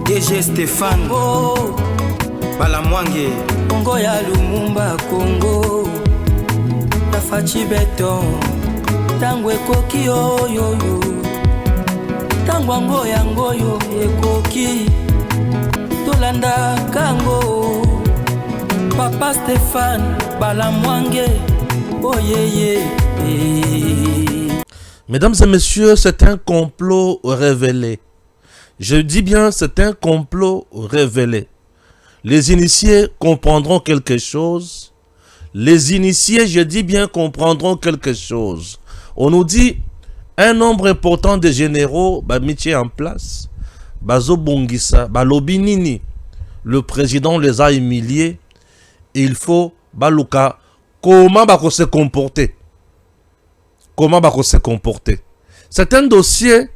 DG Stéphane Balamwange Congo ya Lumumba Congo Tafachi Beton Tango ekoki oyo Tango ango yango yo ekoki Tolanda kango Papa Stéphane Balamwange Oh yeah. Mesdames et messieurs, c'est un complot révélé. Je dis bien, c'est un complot révélé. Les initiés comprendront quelque chose. Les initiés, je dis bien, comprendront quelque chose. On nous dit, un nombre important de généraux, mis en place. Bazo Bongissa, Balobinini, le président les a humiliés. Il faut, Baluka, comment va se comporter? Comment va se comporter? C'est un dossier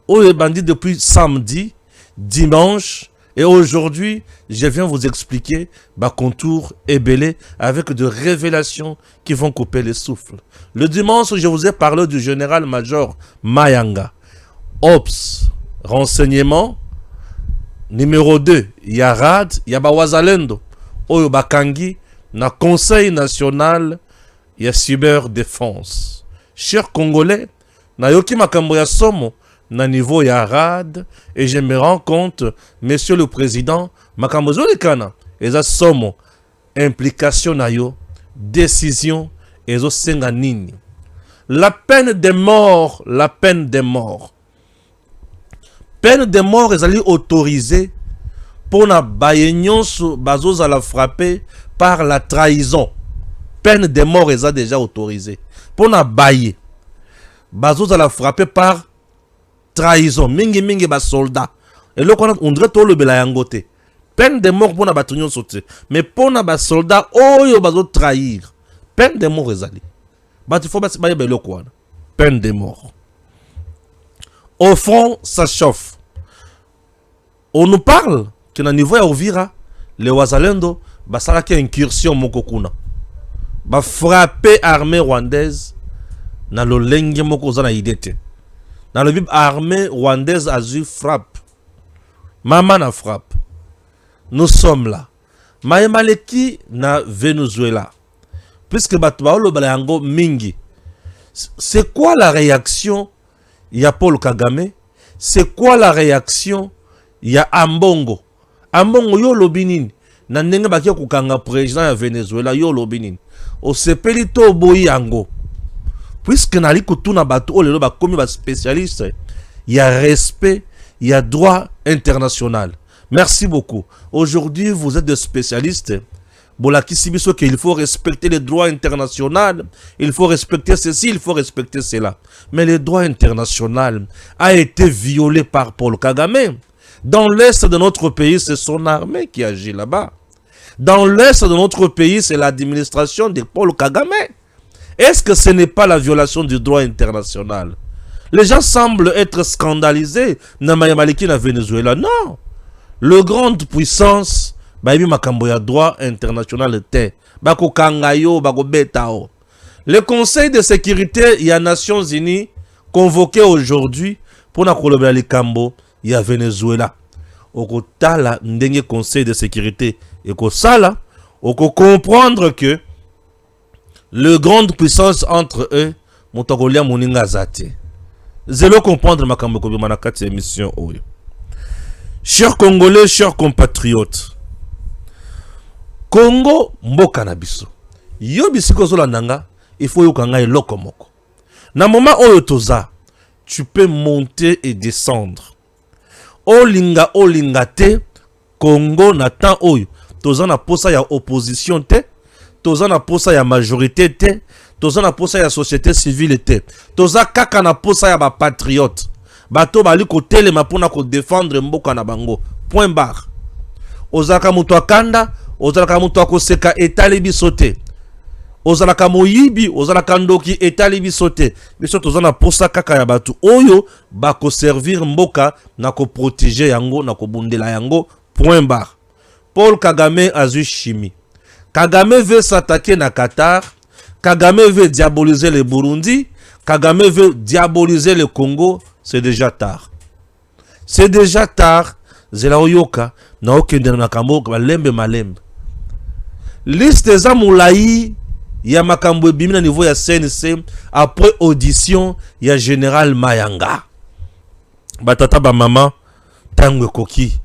où est bandit depuis samedi, dimanche, et aujourd'hui, je viens vous expliquer contour et belé avec de révélations qui vont couper les souffles. Le dimanche, je vous ai parlé du général-major Mayanga. Ops, renseignement. Numéro 2, Yarad, Yabawazalendo, Oyo Bakangi, na Conseil national, ya cyberdéfense. Chers Congolais, na yoki makambo ya somo, na niveau ya rad, et je me rends compte, Monsieur le Président, makambo zolikana, eza somo, implication na yo, décision, ezo senga nini. La peine de mort, la peine de mort. Peine de mort ezali autorisée pour na bayenyonso bazos à la frapper par la trahison. Peine de mort est déjà autorisée. Pour na baye bazos à la frapper par trahison. Mingi ba soldat. Et là on dirait tout le belayangote. Peine de mort pour na batunyon sauté. Mais pour na ba soldat oyo bazo trahir. Peine de mort ezali. Bat il faut baye belo quoi. Peine de mort. Au front, ça chauffe. On nous parle que na niveau ya Uvira, les Wazalendo, basala ki incursion mokokuna. Ba frapper armée rwandaise na lo lenge moko za na idete. Na le bib armée rwandaise azu frappe. Maman na frappe. Nous sommes là. Mayemaleki na Venezuela. Puisque batba lo balayango mingi. C'est quoi la réaction? Il y a Paul Kagame. C'est quoi la réaction? Il y a Ambongo. Ambongo yo lobinin. Na ndenge bakia kukanga président ya Venezuela yo lobinin. O sepelito boyi yango. Puisque nali kutuna batu o lelo bakomi ba spécialiste, il y a respect, il y a droit international. Merci beaucoup. Aujourd'hui, vous êtes des spécialistes. Il faut respecter les droits internationaux, il faut respecter ceci, il faut respecter cela. Mais le droit international a été violé par Paul Kagame. Dans l'est de notre pays, c'est son armée qui agit là-bas. Dans l'est de notre pays, c'est l'administration de Paul Kagame. Est-ce que ce n'est pas la violation du droit international? Les gens semblent être scandalisés. Namayamaliki na Venezuela. Non. Le grande puissance, baïbi makambo ya droit international te. Bako kangayo, bako betao. Le Conseil de sécurité, il y a Nations Unies convoqué aujourd'hui pour na kolobela likambo ya Venezuela. Oko tala ndenge Conseil de sécurité eko sala, oko comprendre que le grande puissance entre eux, motakolia moninga zate. Zélo comprendre makambo ko bima na kati émission oyo. Chers Congolais, chers compatriotes. Congo mboka na biso. Yo bisiko zola nanga, il faut yo kanga eloko moko. Na moment oyo toza, tu peux monter et descendre. Olinga te, Congo na temps oyo. Toza na posa ya opposition te, toza na posa ya majorité te, toza na posa ya société civile te. Toza kaka na posa ya ba patriote. Bato bali ko telema pona ko défendre mboka na bango. Point barre. Ozaka mutu akanda, ozalaka mutu akoseka etali biso te. Ozalaka moyibi, ozalaka ndoki etali biso te. Biso toza na posa kaka ya batu oyo bako servir mboka na ko protéger yango, na ko bundela yango. Point barre. Paul Kagame azu chimie. Kagame veut s'attaquer na Qatar. Kagame veut diaboliser le Burundi. Kagame veut diaboliser le Congo. C'est déjà tard. C'est déjà tard. zela oyoka na okende na kambo malembe malembe. Liste za moulayi ya makambo ebimi na niveau ya CNC après audition ya Général Mayanga. Batata ba mama tango koki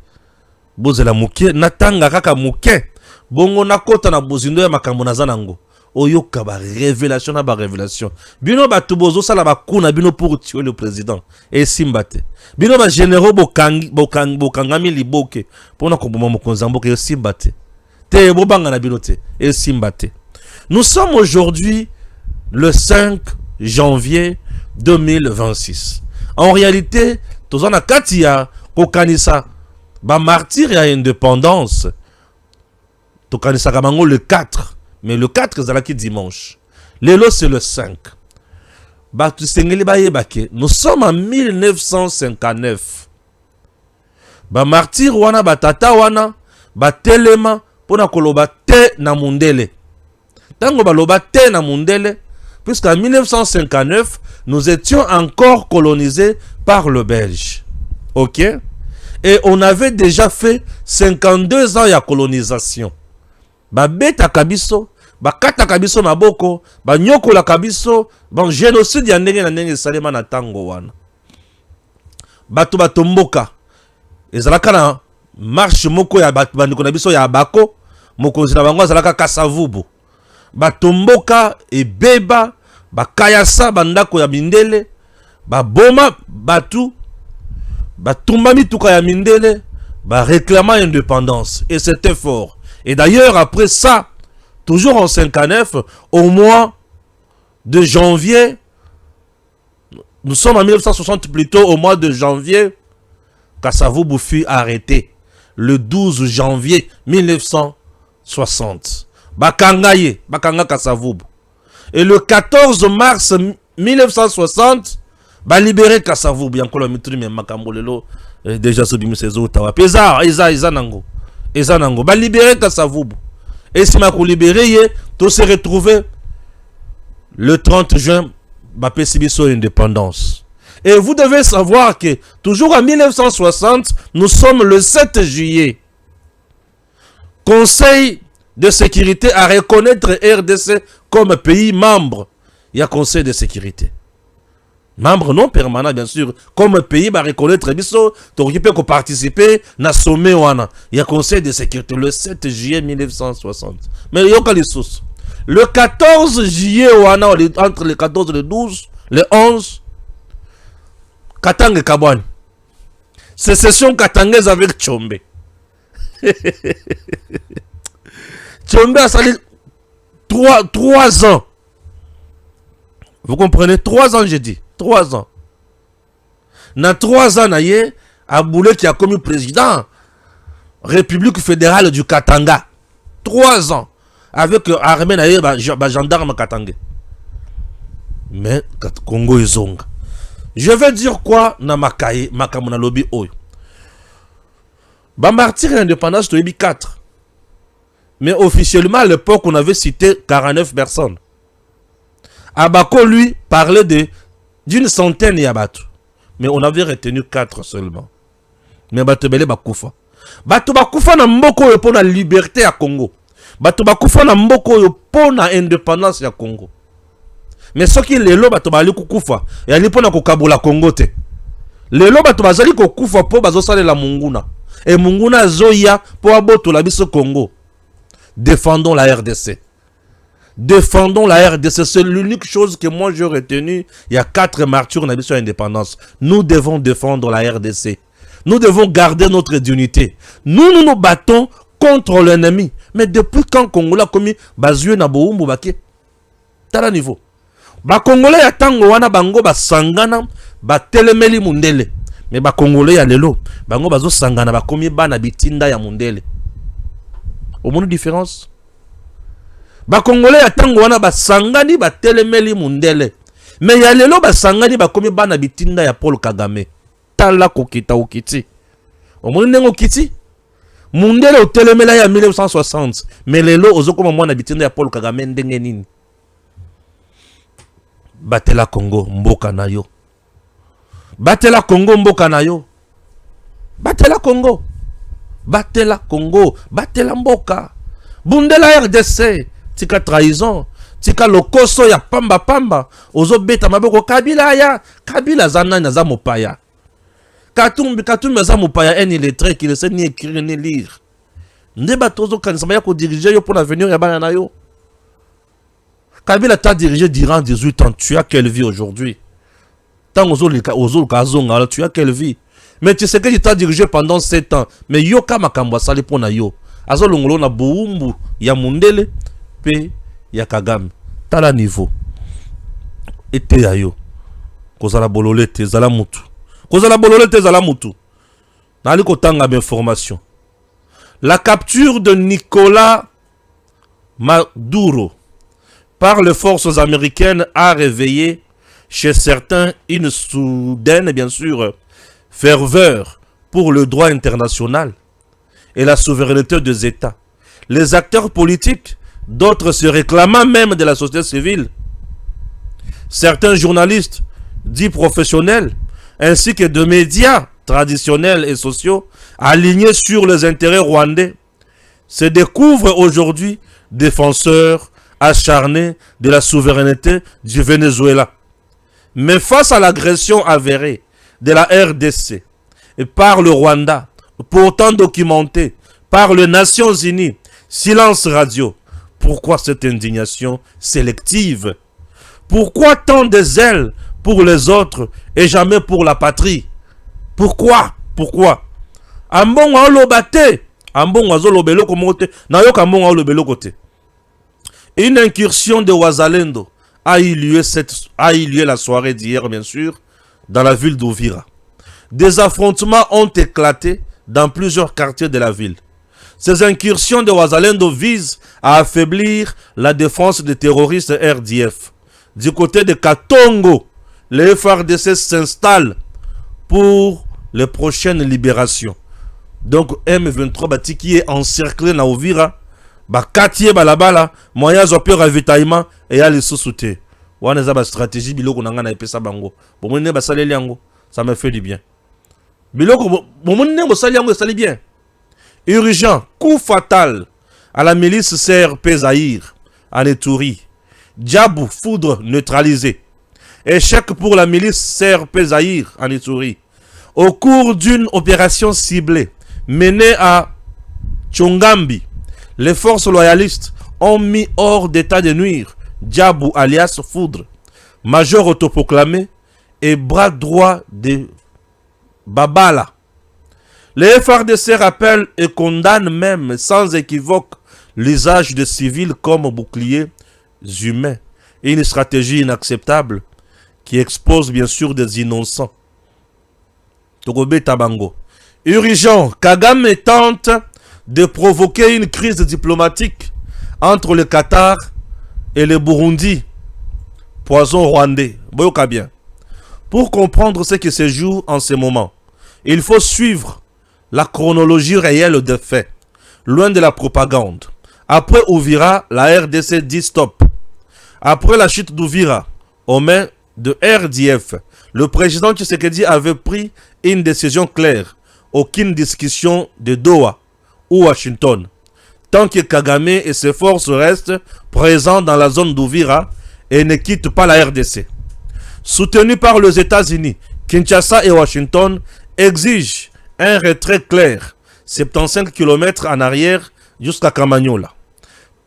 bozela muke na tanga kaka muke bongo na kota na bozindo ya makambo na zanango oyoka ba révélation na ba révélation bino batu bozo sala ba kuna bino pour tuer le président et simbate bino ba généraux bokangami liboke pona ko boma mokonza mboka et simbate te bobanga na bino te et simbate. Nous sommes aujourd'hui le 5 janvier 2026. En réalité, tozana katia kokanisa ba martyr ya indépendance. Tokanisa kamango le 4, mais le 4 zalaki dimanche. Lelo c'est le 5. Ba tu sengeli ba yebake. Nous sommes en 1959. Ba martyr wana batata wana ba telema pona koloba te na mundele. Tango baloba te na mundele, puisqu'en 1959, nous étions encore colonisés par le Belge. Ok? Et on avait déjà fait 52 ans ya colonisation. Ba beta kabiso, ba kata kabiso maboko, ba nyoko la kabiso, ba génocide ya ndenge na ndenge salema na tango wana. Bato batomboka. Ezalaka na marche moko ya bato bandiko na biso ya abako, moko zina bango zalaka kasavubu. Batomboka ebeba bakayasa bandako ya mindele baboma batu batumba mituka ya mindele ba réclamant indépendance et c'était fort. Et d'ailleurs après ça, toujours en 59, au mois de janvier, nous sommes en 1960 plutôt, au mois de janvier, Kasavubu fut arrêté le 12 janvier 1960. Bakangaye, Bakanga Kasavubu. Et le 14 mars 1960, ba libéré Kasavubu. Yankolo mitri me makambolelo déjà sobi misezo tawa. Pesa Eza nango. Eza nango. Ba libéré Kasavubu. Et si ma ko libéré ye, tout se retrouvé le 30 juin ba pesibiso indépendance. Et vous devez savoir que toujours en 1960, nous sommes le 7 juillet. Conseil de sécurité à reconnaître RDC comme pays membre. Il y a Conseil de sécurité. Membre non permanent, bien sûr. Comme pays, va reconnaître biso, tu peux participer na sommet wana. Il y a Conseil de sécurité le 7 juillet 1960. Mais il y a le 14 juillet wana, entre le 14 et le 12, le 11, Katanga Kabouane. Sécession katangaise avec Tchombe. Tchombe a sali 3 ans. Vous comprenez? 3 ans, j'ai dit. 3 ans. Dans 3 ans, naye, Aboulé qui a commis président, République fédérale du Katanga. 3 ans. Avec armée, naye, gendarme Katanga. Mais, Congo et Zonga. Je vais dire quoi dans Makaye, Makamona Lobby Oyo. Bambartir l'indépendance de 4. Mais officiellement, à l'époque, on avait cité 49 personnes. Abako, lui, parlait d'une centaine Yabatou. Mais on avait retenu 4 seulement. Mais Batebele Bakoufa. Bato Bakoufa na mboko yo pour la liberté à Congo. Bato Bakoufa na mboko yo pour la indépendance à Congo. Mais ce qui est le bato bali kukufa. Ya li pona kokabula Congo te. Lelo bato bazali kokufa po bazosale la munguna. Et munguna zoya po aboto la biso Congo. Défendons la RDC. Défendons la RDC. C'est l'unique chose que moi j'ai retenu. Il y a 4 martyrs on a sur l'indépendance. Nous devons défendre la RDC. Nous devons garder notre dignité. Nous nous battons contre l'ennemi. Mais depuis quand Congo a commis Bazue na Boumbu Baké? Tala niveau. Ba Congolais ya tango wana bango ba sangana ba telemeli mundele. Mais ba Congolais ya lelo bango bazo sangana ba komi bana bitinda ya mundele. Au monde différence. Ba Congolais ya tango wana ba sangani ba telemeli mundele. Mais ya lelo ba sangani ba komi bana bitinda ya Paul Kagame. Tala kokita okiti. Au monde nengo kiti. Mundele o telemela ya 1960. Mais lelo ozokoma mwana bitinda ya Paul Kagame ndenge nini? Batela Congo mboka na yo. Batela Congo mboka na yo. Batela Congo. Batela Congo, batela Mboka. Bundela RDC, tika trahison, tika lokoso ya pamba pamba, ozo beta maboko Kabila ya, Kabila zana na za mopaya. Katumbi za mopaya en illettré qui ne sait ni écrire ni lire. Ndeba tozo kanisa ya ko diriger yo pour l'avenir ya bana na yo. Kabila t'a dirigé durant 18 ans, tu as quelle vie aujourd'hui? Tant ozo kazonga, tu as quelle vie? Mais tu sais que tu t'as dirigé pendant 7 ans. Mais yo kamakambo sali pona yo. Azo longolo na buumbu ya mundele pe ya Kagame. Tala niveau. Ete ya yo. Kozala bolole te zala mutu. Kozala bolole te zala mutu. Nali kotanga information. La capture de Nicolas Maduro par les forces américaines a réveillé chez certains une soudaine, bien sûr, ferveur pour le droit international et la souveraineté des États. Les acteurs politiques, d'autres se réclamant même de la société civile, certains journalistes dits professionnels, ainsi que de médias traditionnels et sociaux, alignés sur les intérêts rwandais, se découvrent aujourd'hui défenseurs acharnés de la souveraineté du Venezuela. Mais face à l'agression avérée de la RDC et par le Rwanda, pourtant documentée par les Nations Unies, silence radio. Pourquoi cette indignation sélective? Pourquoi tant de zèle pour les autres et jamais pour la patrie? Pourquoi? Ambon wa lobate, ambon wa zolobelo komote, na yo kambon wa lobelo kote. Une incursion de Wazalendo a eu lieu la soirée d'hier, bien sûr, dans la ville d'Uvira. Des affrontements ont éclaté dans plusieurs quartiers de la ville. Ces incursions de Wazalendo visent à affaiblir la défense des terroristes RDF. Du côté de Katongo, les FARDC s'installent pour les prochaines libérations. Donc M23 bati qui est encerclé na Uvira, Bakatié balabala, moyens au pire ravitaillement et à les sous-souter. Wana za ba stratégie biloko nanga na epesa bango. Bomone ba saleli yango, ça me fait du bien. Biloko bomone bo sali yango sali bien. Urgent, coup fatal à la milice CRP Zahir en Ituri. Djabou, foudre neutralisée. Échec pour la milice CRP Zahir en Ituri. Au cours d'une opération ciblée menée à Tchongambi, les forces loyalistes ont mis hors d'état de nuire Djabou alias Foudre, major autoproclamé et bras droit de Babala. Les FARDC rappellent et condamnent même sans équivoque l'usage de civils comme boucliers humains. Une stratégie inacceptable qui expose bien sûr des innocents. Togobe Tabango. Urgent, Kagame tente de provoquer une crise diplomatique entre le Qatar et le Burundi. Poison rwandais. Boyoka bien. Pour comprendre ce qui se joue en ce moment, il faut suivre la chronologie réelle des faits, loin de la propagande. Après Uvira, la RDC dit stop. Après la chute d'Uvira, aux mains de RDF, le président Tshisekedi avait pris une décision claire. Aucune discussion de Doha ou Washington. Tant que Kagame et ses forces restent présents dans la zone d'Uvira et ne quittent pas la RDC. Soutenus par les États-Unis, Kinshasa et Washington exigent un retrait clair, 75 km en arrière jusqu'à Kamanyola.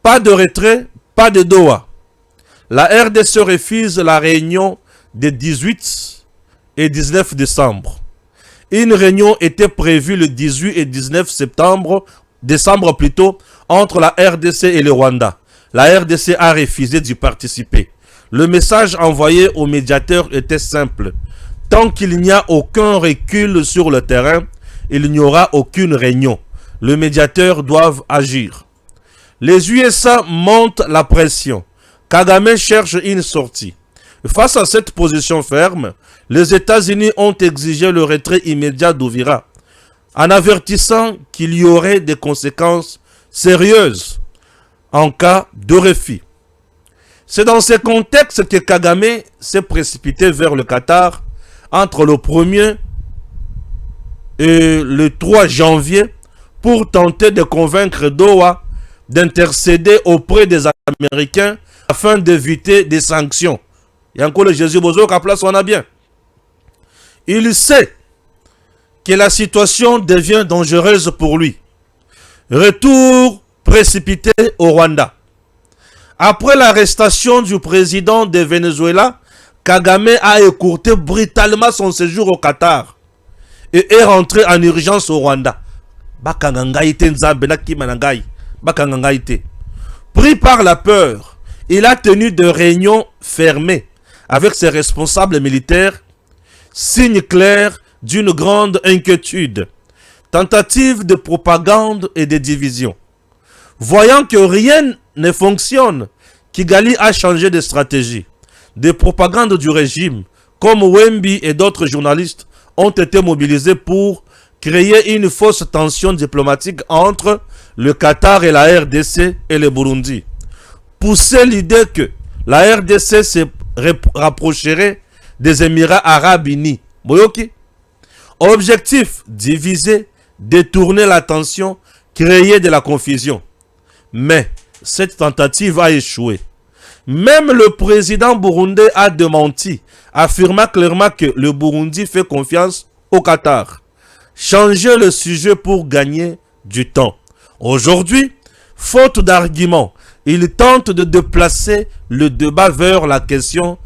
Pas de retrait, pas de Doha. La RDC refuse la réunion des 18 et 19 décembre. Une réunion était prévue le 18 et 19 décembre plutôt, entre la RDC et le Rwanda. La RDC a refusé d'y participer. Le message envoyé au médiateur était simple. Tant qu'il n'y a aucun recul sur le terrain, il n'y aura aucune réunion. Les médiateurs doivent agir. Les USA montent la pression. Kagame cherche une sortie. Face à cette position ferme, les États-Unis ont exigé le retrait immédiat d'Uvira, en avertissant qu'il y aurait des conséquences sérieuses en cas de refus. C'est dans ce contexte que Kagame s'est précipité vers le Qatar entre le 1er et le 3 janvier pour tenter de convaincre Doha d'intercéder auprès des Américains afin d'éviter des sanctions. Il y a encore le Jésus Bozo qui a place, on a bien. Il sait que la situation devient dangereuse pour lui. Retour précipité au Rwanda. Après l'arrestation du président de Venezuela, Kagame a écourté brutalement son séjour au Qatar et est rentré en urgence au Rwanda. Pris par la peur, il a tenu de réunions fermées avec ses responsables militaires, signe clair d'une grande inquiétude, tentative de propagande et de division. Voyant que rien ne fonctionne, Kigali a changé de stratégie. Des propagandes du régime, comme Wemby et d'autres journalistes, ont été mobilisés pour créer une fausse tension diplomatique entre le Qatar et la RDC et le Burundi. Pousser l'idée que la RDC se rapprocherait des Émirats Arabes Unis. Boyoki. Objectif, diviser, détourner l'attention, créer de la confusion. Mais cette tentative a échoué. Même le président burundais a démenti, affirmant clairement que le Burundi fait confiance au Qatar. Changer le sujet pour gagner du temps. Aujourd'hui, faute d'arguments, il tente de déplacer le débat vers la question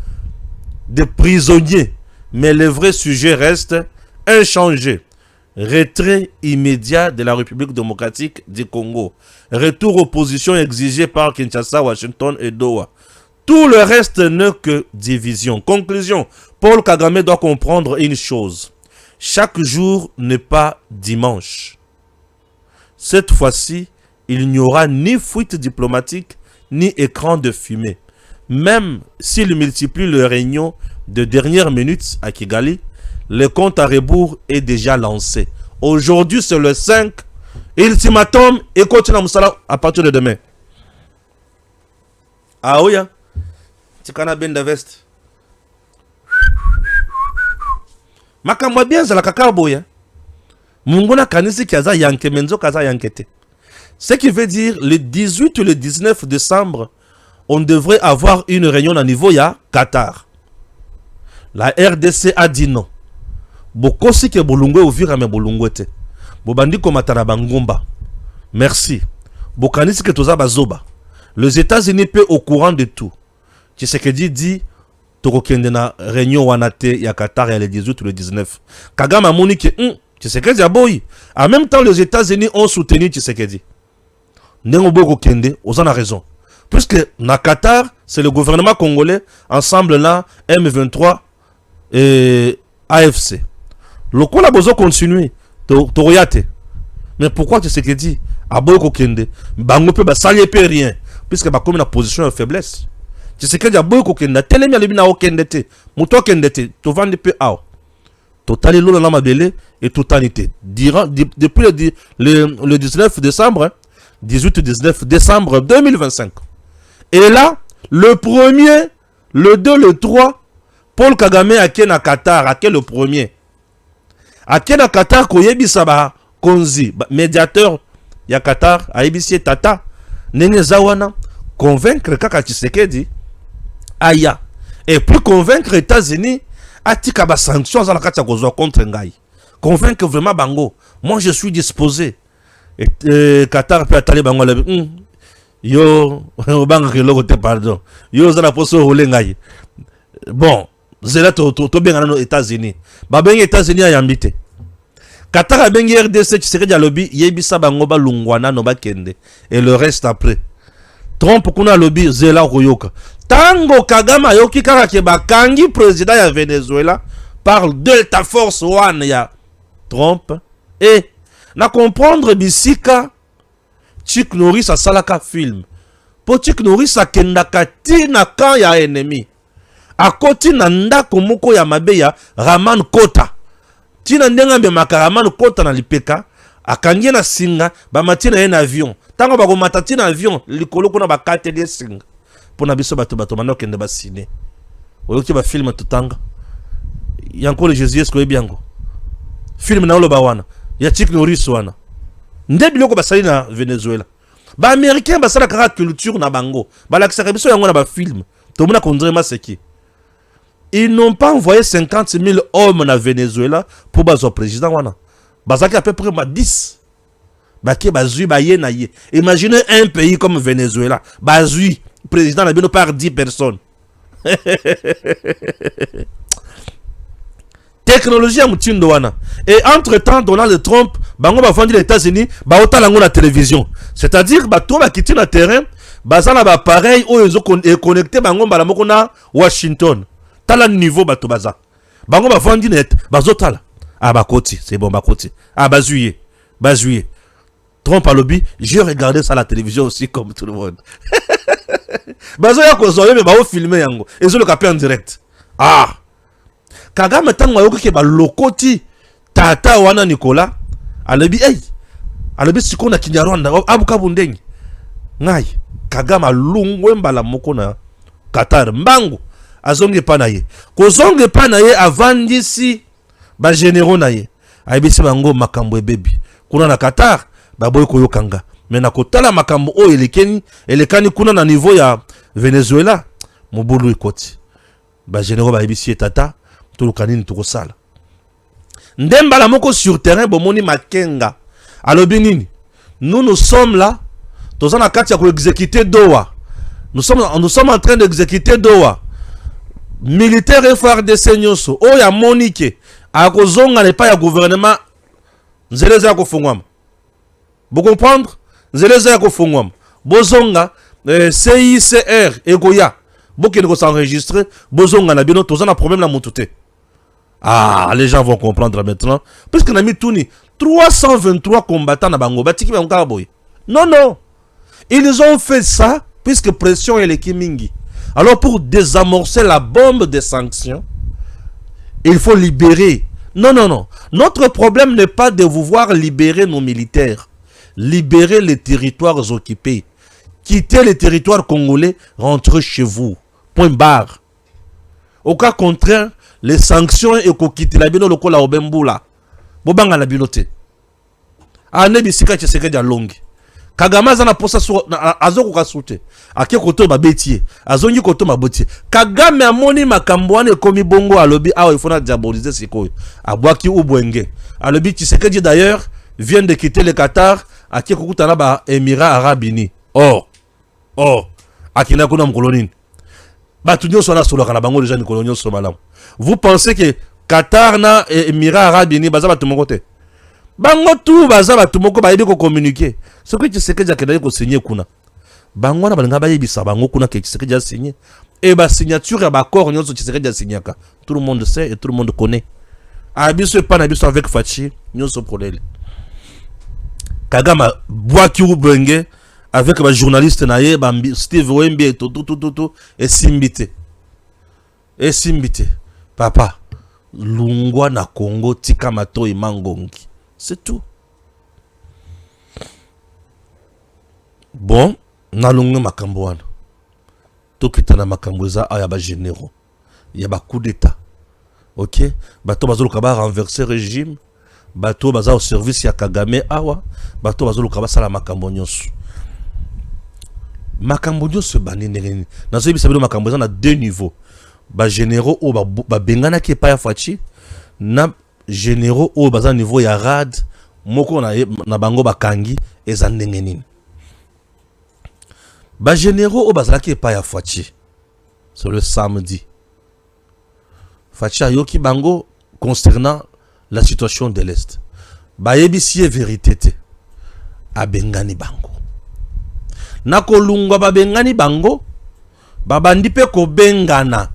des prisonniers. Mais le vrai sujet reste inchangé. Retrait immédiat de la République démocratique du Congo. Retour aux positions exigées par Kinshasa, Washington et Doha. Tout le reste n'est que division. Conclusion, Paul Kagame doit comprendre une chose. Chaque jour n'est pas dimanche. Cette fois-ci, il n'y aura ni fuite diplomatique, ni écran de fumée. Même s'il multiplie les réunions de dernière minute à Kigali, le compte à rebours est déjà lancé. Aujourd'hui, c'est le 5. Ultimatum et continue à partir de demain. Ah oui, hein? Tu connais bien de veste. Makamwa bien za la kakaboy. Mungona kanisi kaza yanke menzo kaza yankete. Ce qui veut dire le 18 ou le 19 décembre, on devrait avoir une réunion à niveau ya Qatar. La RDC a dit non. Bokosi ke bolungwe ovira me bolungwe te. Bobandi komatara bangomba. Merci. Bokanisi ke toza bazoba. Les États-Unis sont au courant de tout. Tshisekedi dit tokokende na réunion wanate ya Qatar ya le 18 ou le 19. Kagame a moni que Tshisekedi a boy. En même temps, les États-Unis ont soutenu Tshisekedi. Nengo boko kende, on a raison. Puisque na Qatar, c'est le gouvernement congolais ensemble là M23 et AFC. Le coup a besoin de continuer. Toriate. Mais pourquoi Tshisekedi a boko kende? Bango pe ba sali pe rien. Puisque ba comme une position de faiblesse. Tshisekedi a boko kende. Telemi alibi na okende te. Muto kende te. To vande pe ao. Totali lolo na mabele et totalité. Depuis le 19 décembre, 18-19 décembre 2025. Et là, le 1er, le 2, le 3, Paul Kagame a ken à Qatar, a ken le 1er. A ken à Qatar, Koyebi Saba, Konzi, médiateur, ya Qatar, a Ebisi Tata, Nene Zawana, convaincre Kaka Tshisekedi, Aya. Et pour convaincre les États-Unis, Atika ba sanctions à la Katia contre Ngai. Convaincre vraiment Bango. Moi, je suis disposé. Et Qatar peut aller Bango. Yo, pardon. Yo, zala poso roule Ngai. Bon, zela to bien aux États-Unis. Ba ben États-Unis a yambité. Qatar a ben RDC, tu serais lobby, yebisa Bango ba lungwana no ba kende. Et le reste après. Trump kuna lobby zela royoka. Tango Kagame yoki kaka ke bakangi président ya Venezuela par Delta Force One ya Trump et na comprendre bisika Chuck Norris a salaka film po Chuck Norris a kendaka tina kan ya ennemi akoti na ndako moko ya mabe ya Raman Kota tina ndenga mbe makaraman Kota na lipeka akangi na singa ba matina en avion tango ba ko matati na avion likolo kuna ba kate de singa pour na biso bato mano kende ba ciné oyoki ba film tutanga yanko le Jésus ko ebiango film na oloba wana ya Chuck Norris wana nde biloko basali na Venezuela. Ba américain basala kaka culture na bango. Ba la biso yango na ba film. To mona kondre maseki. Ils n'ont pas envoyé 50 000 hommes na Venezuela pour bazo président wana. Bazaki à peu près 10. Baki bazui ba ye na ye. Imaginez un pays comme Venezuela. Bazui président na bino par 10 personnes. Technologie à mutindo wana. Et entre-temps, Donald Trump, bango ba vendre les États-Unis, ba otala ngo na télévision. C'est-à-dire ba to ba kiti na terrain, bazala ba pareil o ezo connecté bango ba la moko na Washington. Tala niveau ba to baza. Bango ba vendre net, bazotala. Ah ba koti, c'est bon ba koti. Ah bazuye. Bazuye. Trump a lobby, j'ai regardé ça à la télévision aussi comme tout le monde. Bazoya ko zoye mais ba o filmer yango. Ezo le capé en direct. Ah. Kagame tango ayoki ke ba lokoti tata wana Nicolas alobi alobi siko na Kinyarwanda abuka bundengi ngai Kagame alungwe mbala moko na Qatar mbangu azonge pa na ye kozonge pa na ye avandisi ba généraux na ye ayebisi bango makambo ebebi kuna na Qatar ba boy koyokanga mais na kotala makambo o elekani kuna na niveau ya Venezuela mobulu ikoti ba généraux ba yebisi tata tout le canine tout sale. Ndemba la moko sur terrain bomoni makenga. Alobinini. Nous sommes là. Tous en a quatre pour exécuter Doha. Nous sommes en train d'exécuter Doha. Militaire et FARDC nyoso. Oh ya Monique. A kozonga n'est pas ya gouvernement. Nzeleza ya kofungwam. Vous comprendre? Nzeleza ya kofungwam. Bozonga CICR Egoya. Beaucoup ne s'enregistrer. Bozonga na bino tous en a problème la montouté. Ah, les gens vont comprendre maintenant. Parce qu'on a mis tout 323 combattants na bango. Non, non. Ils ont fait ça puisque pression est l'équipe mingi. Alors pour désamorcer la bombe des sanctions, il faut libérer. Non, non, non. Notre problème n'est pas de vous voir libérer nos militaires. Libérer les territoires occupés. Quitter les territoires congolais, rentrer chez vous. Point barre. Au cas contraire, les sanctions et kokiti la bino lokola obembula bobanga la bilote ane bisika cheseke dia longi Kagame za na posa so azoko kasute ake koto babetie azongi koto mabotie Kagame amoni makambo ane komi bongo alobi awa ifona diaboliser sikoyo abwaki ubwenge alobi Tshisekedi d'ailleurs vient de quitter le Qatar ake kokutana ba Émirats Arabes Unis or akina kuna mkolonini vous pensez que Qatar na Émirats Arabes Unis bazaba tout côté bango tout bazaba tout moko ba ko communiquer ce que tu sais que Jakeda ko signer kuna bango na balinga ba yebisa bango kuna que tu sais que déjà signé et ba signature ya ba accord nyonso tu sais que déjà signé ka tout le monde sait et tout le monde connaît abiso pas na biso avec Fachi nyonso problème Kagame bois ki ubenge avec les journalistes naie Steve Wemby et tout et simbité papa lungwa na Congo tika mato et mangongi c'est tout bon na lungwe makambo wana to kitana makambo za aya ba généraux ya ba coup d'état OK bato bazoluka ba renverser régime bato baza au service ya Kagame awa bato bazoluka ba sala makambo nyonso makambo nyonso bani ndenge nazo bisa bilo makambo za na deux niveaux ba généraux o ba bengana ki pa ya Fachi na généraux o baza niveau ya rad moko na bango bakangi eza ndenge nini ba généraux o bazala ki pa ya Fachi c'est le samedi Fachi ayoki bango concernant la situation de l'Est ba yebisi vérité te a bengani bango nako lungwa babengani bango babandi pe ko bengana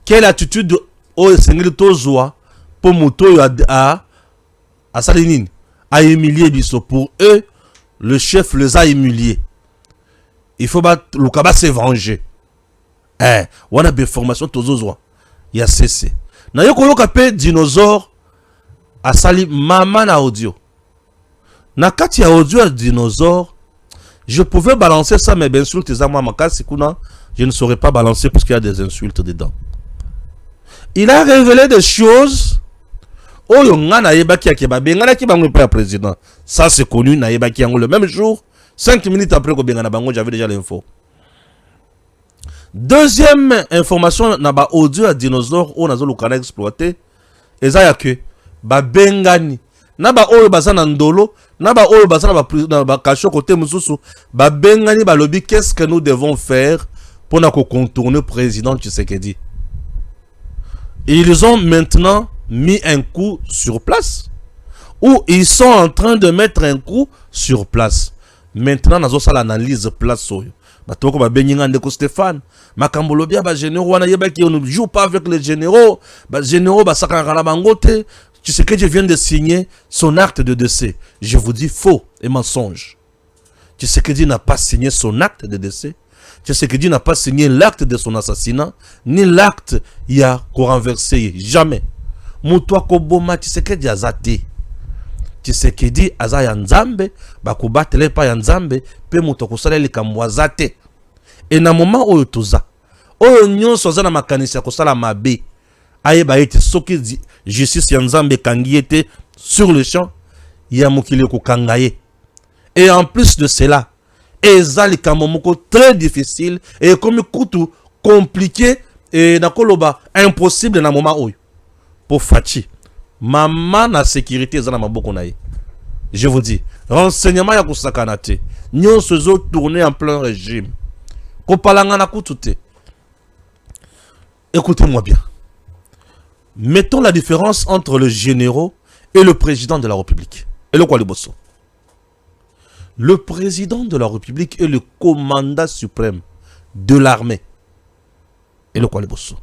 quelle attitude o sengeli tozwa po moto a salinine a humilié biso pour eux le chef les a humiliés il faut ba lukaba se venger wana be formation tozozwa ya cc na yoko yoka pe dinosaure a sali mama na audio na kati ya audio ya dinosaure. Je pouvais balancer ça, mais bien sûr, je ne saurais pas balancer parce qu'il y a des insultes dedans. Il a révélé des choses Oyo nga na yebaki ya keba bengana ki bango pa président. Ça c'est connu na yebaki yango le même jour. 5 minutes après ko bengana bango, j'avais déjà l'info. Deuxième information na ba audio à dinosaure on a zolo kana exploité. Eza ya que ba bengani na ba oyo bazana ndolo na ba oyo bazana ba kacho côté mususu ba bengani ba lobby qu'est-ce que nous devons faire pour na contourner président Tshisekedi. Ils ont maintenant mis un coup sur place ou ils sont en train de mettre un coup sur place. Maintenant nazo sala analyse place oyo. Batoko ba benyinga ndeko Stéphane makambolo bia ba généraux wana yebaki on ne joue pas avec les généraux ba généraux ba sakana na bangote. Tu sais que je viens de signer son acte de décès. Je vous dis faux et mensonge. Tu sais que Dieu n'a pas signé son acte de décès. Tu sais que Dieu n'a pas signé l'acte de son assassinat ni l'acte il a renversé jamais. Mutwa koboma tu sais que Dieu azate. Tu sais que Dieu azaya nzambe ba kubatele pa ya nzambe pe muto kosala likambo azate. Et na moment oyo toza oyo nyonso za na makanisi ya kosala mabe ayeba ete soki justice ya nzambe kangi ete sur le champ ya mokili ko kangaye. Et en plus de cela eza likambo moko très difficile et comme kutu compliqué et nakoloba impossible na moment oyo pour Fachi maman na sécurité eza na maboko na ye. Je vous dis renseignement ya kusakana te nyonso zo tourner en plein régime ko palanga na kutu te. Écoutez-moi bien. Mettons la différence entre le général et le président de la République. Et le quoi le bosso? Le président de la République est le commandant suprême de l'armée. Et le quoi le bosso?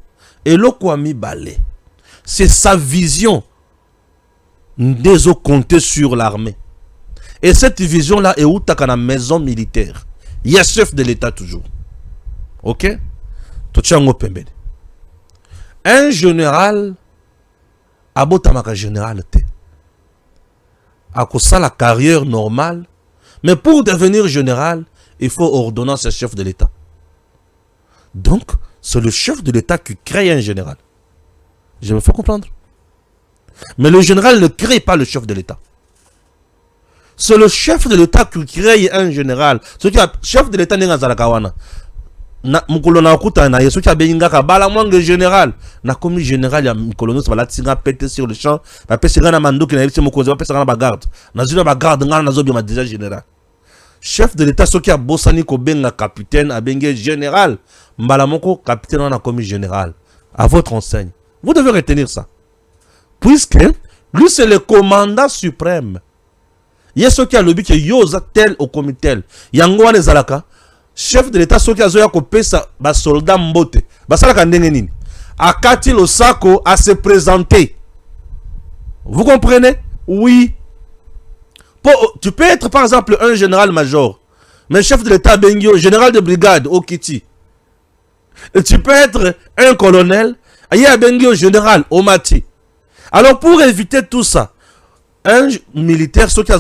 Et le quoi mi balé? C'est sa vision des eaux compter sur l'armée. Et cette vision-là est où t'as qu'à la maison militaire. Il y a chef de l'État toujours. Ok? Un général abotamaka général te akosa la carrière normale, mais pour devenir général il faut ordonnance à chef de l'État. Donc c'est le chef de l'État qui crée un général. Je me fais comprendre? Mais le général ne crée pas le chef de l'État. C'est le chef de l'État qui crée un général. Ce qui a chef de l'État n'est pas zalakawana. Na mukolo na okuta na yeso cha benga ka bala mwange général na komi général ya mukolo so bala tinga pété sur le champ ba pesa na mandoki na yebise mukonzi ba pesa na ba garde na zina ba garde ngana na zo bi ma déjà général. Chef de l'État soki a bosani ko benga capitaine a benga général mbala moko capitaine na komi général. À votre enseigne, vous devez retenir ça, puisque lui c'est le commandant suprême. Yeso ki a lobi ke yoza tel au comité yango wana zalaka chef de l'État soki azoya ko pesa ba soldat mbote basalaka ndenge nini akati lo sako à se présenter. Vous comprenez? Oui. Tu peux être par exemple un général-major, mais chef de l'État bengio général de brigade au Kiti. Et tu peux être un colonel aya bengio général au Mati. Alors pour éviter tout ça, un militaire soki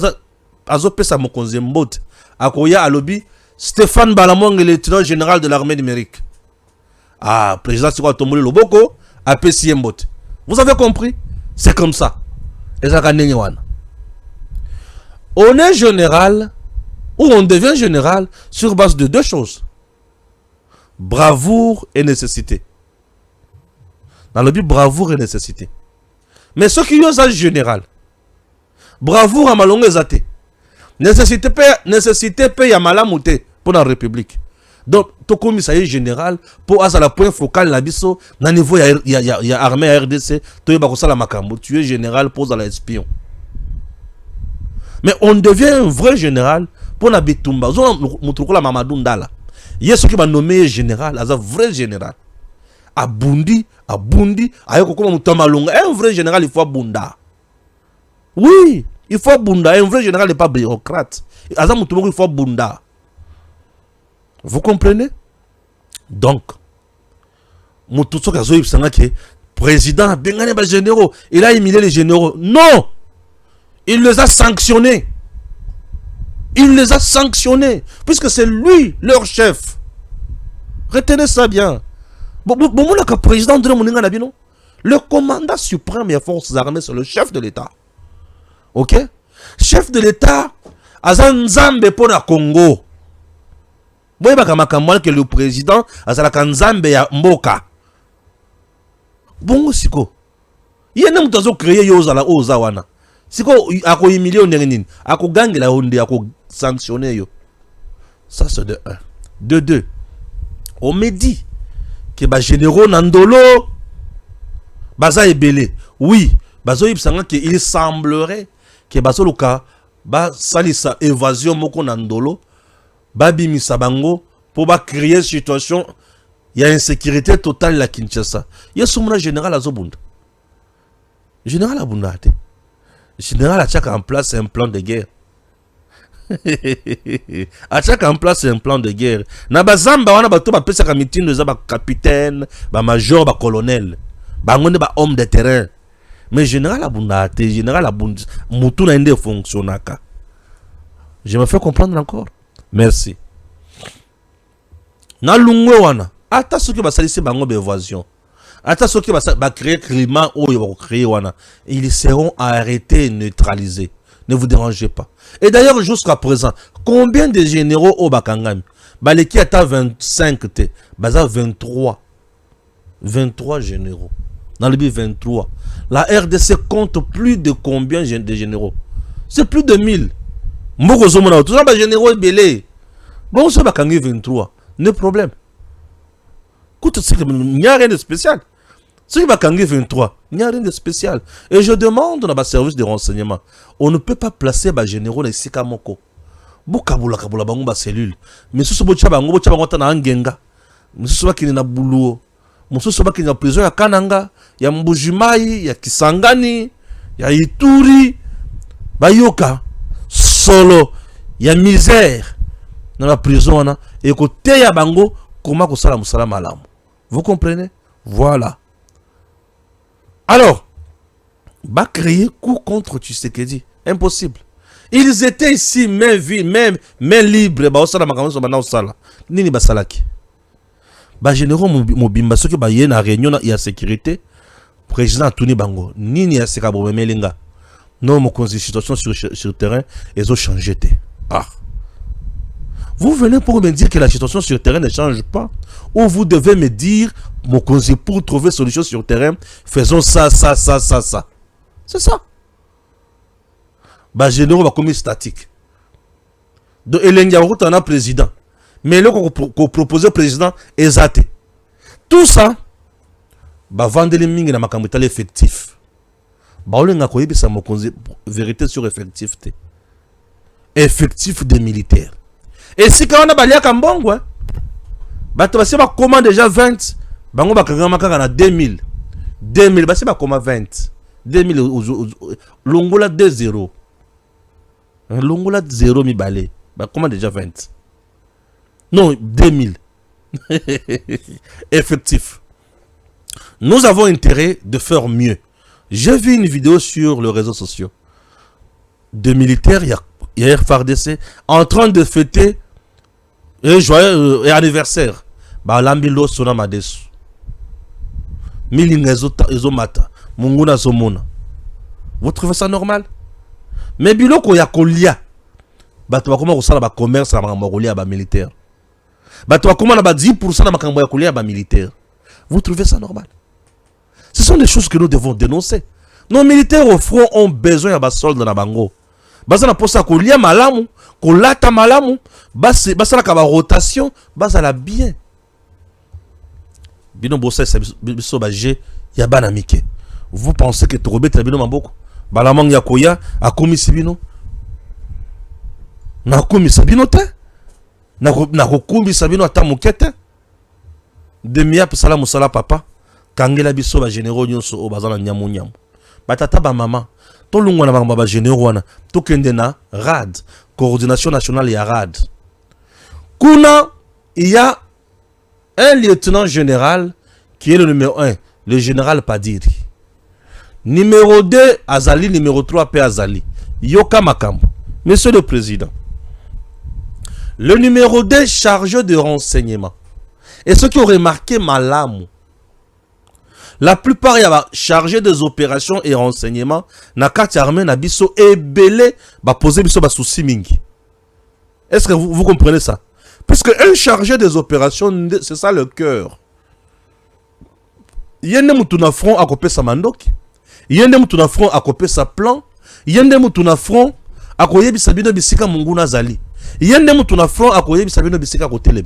azo pesa mokonzi mbote akoya alobi Stéphane Balamong, le lieutenant général de l'armée numérique. Ah, président Sikwa Tombole Loboko, a PCM. Vous avez compris? C'est comme ça. On est général, ou on devient général, sur base de deux choses. Bravoure et nécessité. Dans le but, bravoure et nécessité. Mais ceux qui ont ça général, bravoure à malongue zate. Nécessité paye à malamouté pour la République. Donc, tout commissariat général, pour avoir la point focal, la biso, na niveau, il y a armée à RDC, tu es général pour la espion. Mais on devient un vrai général pour la bitumba. La Mamadou Ndala. Il y a ceux qui vont nommer général, un vrai général. A Bundi, un vrai général, il faut Bunda. Oui, il faut Bunda. Un vrai général n'est pas bureaucrate. Il faut Bunda. Vous comprenez? Donc, président, il a émilé les généraux. Non! Il les a sanctionnés. Il les a sanctionnés. Puisque c'est lui, leur chef. Retenez ça bien. Bon, le président de Le commandant suprême des forces armées, c'est le chef de l'État. Ok? Chef de l'État, Azanzambe pour la Congo. Vous voyez que le président, Azalakanzambe ya Mboka. Bongo siko. Il y a un homme créé Yozala Ozawana. Siko, ako humilié nini. Ako gangue la honde, ako sanctionné yo. Ça c'est de 1. De 2. On me dit que les généraux Nandolo, Baza est belé. Oui, Bazo il semblerait que Bazo Luka, Salisa évasion Moko Nandolo, Babi Misabango, pour créer une situation, il y a insécurité totale la Kinshasa. Il y a ce général Azobunda. Général Abunda. Général a chaque en place un plan de guerre. À chaque en place un plan de guerre. Na bazamba wana bato ba pesa ka meeting de ba capitaine, ba major, ba colonel. Ba ngonde ba homme de terrain. Mais général Abunda, général Abunda, mutu na inde fonctionnaka. Je me fais comprendre encore. Merci. Na lungwe wana, ata soki ba salisi bango be évasion. Ata soki ba créer climat ou ba créer wana, ils seront arrêtés et neutralisés. Ne vous dérangez pas. Et d'ailleurs, jusqu'à présent, combien de généraux au Bakangami? Baleki ata 25 te, baza 23. 23 généraux. Dans le but 23. La RDC compte plus de combien de généraux? C'est plus de 1000. Mboko zomona, tout ça, ba généraux belé. Bon, ce Bakangi 23. No problème. Écoute, il n'y a rien de spécial. Ce qui va Kangi 23, il n'y a rien de spécial. Et je demande dans le service de renseignement, on ne peut pas placer les généraux dans Sikamoko. Bokabula kabula bango ba cellule. Mais ce bocha bango na ngenga. Mais ce soit qui na boulou. Mais ce soit qui na prison ya Kananga, ya Mbujimai, ya Kisangani, ya Ituri, Bayoka, solo, ya misère dans la prison na et côté ya bango comment ko sala musala malamu. Vous comprenez? Voilà. Alors, va créer coup contre Tshisekedi. Impossible. Ils étaient ici, main vie, main libre. Ba osala makambo so bana osala. Nini basalaki? Ba généraux mobimba soki ba yena réunion ya sécurité. Président Tuni Bango. Nini ya seka bo memelinga. Non, mon situation sur terrain, ils ont changé. Ah. Vous venez pour me dire que la situation sur terrain ne change pas? Ou vous devez me dire, mon conseil, pour trouver solution sur terrain, faisons ça. C'est ça. Bah, généraux va comme statique. Donc, Elenga Route en a président. Mais là, qu'on propose au président, exact. Tout ça, bah, vendre les mines dans ma campagne effectif. Bah, on a quoi, ça mon conseil, vérité sur effectif. Effectif des militaires. Et si quand on a balayé à Kambongo, si on commande déjà 20, on a 2000. 2000, si on commande 20. 2000, Longola 2-0. Longola 0 mi balé. Comment déjà 20? Non, 2000. Effectif. Nous avons intérêt de faire mieux. J'ai vu une vidéo sur les réseaux sociaux de militaires, il y a FARDC en train de fêter un joyeux anniversaire. Bah l'ambilo sona madesu. Milinga ezomata. Munguna zomona. Vous trouvez ça normal? Mais biloko ya kolia. Bah tu vas comment ça ba commerce na makambo kolia ba militaire. Bah tu vas comment na ba 10% na makambo ya kolia ba militaire. Vous trouvez ça normal? Ce sont des choses que nous devons dénoncer. Nos militaires au front ont besoin de soldes na bango. Basa na posa kolia malamu, kolata malamu, basa na kaba rotation, basa la bien. Bino bossa biso baje ya bana mike. Vous pensez que Torobet bino maboko? Balamang ya koya akomisi bino. Na komisa bino te? Na komisa bino ata mokete? Demia sala musala papa. Kangela biso ba généraux nyonso o bazana nyamu nyamu. Batata ba mama. Tolungwa na ba généraux wana. Tokende na RAD, coordination nationale ya RAD. Kuna il y a un lieutenant général qui est le numéro 1, le général Padiri. Numéro 2, Azali, numéro 3, P. Azali. Yoka Makambo. Monsieur le Président. Le numéro 2, chargé de renseignement. Et ceux qui ont remarqué Malamu. La plupart y a chargé des opérations et renseignements na kati armée na biso et belé ba poser biso ba souci mingi. Est-ce que vous comprenez ça? Puisque un chargé des opérations, c'est ça le cœur. Yende mutu na front à copier sa mandoki. Yende mutu na front à copier sa plan. Yende mutu na front à koyebi sabino bisika munguna zali. Yende mutu na front à koyebi sabino bisika kotelem.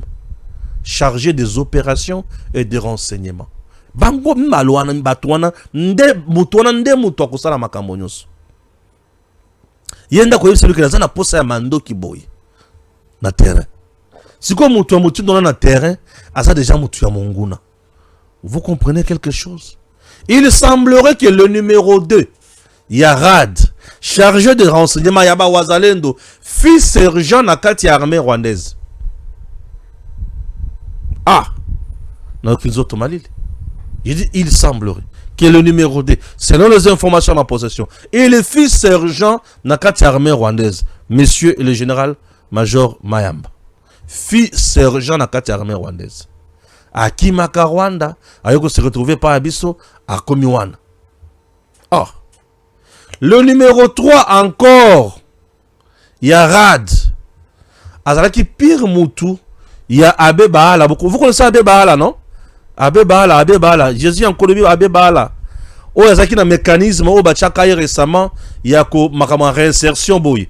Chargé des opérations et des renseignements. Bango malwana batwana nde mutwana nde mutu akosala makambo nyonso. Yenda koyebi sabino na posa ya mandoki boy na terrain. Si comme mutu mutu dona na terrain, asa déjà mutu ya munguna. Vous comprenez quelque chose? Il semblerait que le numéro 2, Yarad, chargé de renseignement, Yaba Wazalendo, fils sergent na kati armée rwandaise. Ah! Non, qu'ils ont mal. J'ai dit, il semblerait que le numéro 2, selon les informations en ma possession, et le fils sergent na kati armée rwandaise, monsieur le général major Mayamba. Fils sergent na kati armée rwandaise. À Kimaka Rwanda, ayoko se retrouver par Abisso à Komiwana. Oh. Le numéro 3 encore, il y a Rad. Azalaki pire Moutou, il y a Abe Baala. Vous connaissez Abe Baala, non? Abe Baala. Jésus en Colombie, Abe Baala. Oh, il y a un mécanisme, oh, Bachakaye récemment, il y a une réinsertion, boy.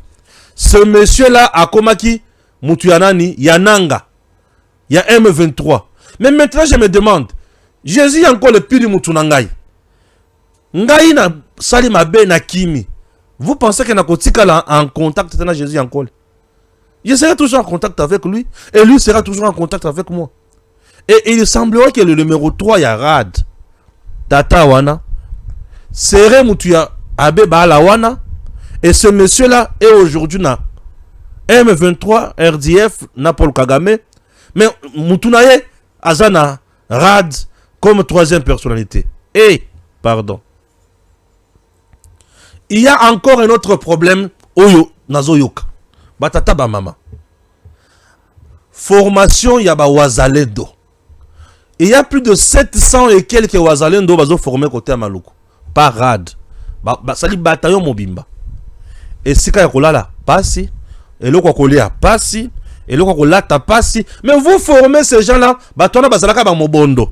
Ce monsieur-là, a Komaki, Moutou Yanani, Yananga. Il y a M23. Mais maintenant, je me demande, Jésus encore le pire de Moutounangaï. Ngaï na sali mabe na kimi. Vous pensez que na kotika en contact avec Jésus encore? Je serai toujours en contact avec lui et lui sera toujours en contact avec moi. Et il semblerait que le numéro 3, Yarad, Tata Wana, serait Moutuya Abe Baala Wana. Et ce monsieur-là est aujourd'hui na M23, RDF, na Paul Kagame. Mais Moutounaye, Azana Rad comme troisième personnalité. Et, pardon. Il y a encore un autre problème. Oyo, Nazoyoka. Batata ba mama. Formation yaba Wazalendo. Il y a plus de 700 et quelques Wazalendo bazo formés côté à Maluku. Par Rad. Sali bataillon mobimba. Et si ka yakolala, pasi. Et le kokolia, pasi. Et le kokolata pasi. Mais vous formez ces gens-là, batona basalaka ba mobondo.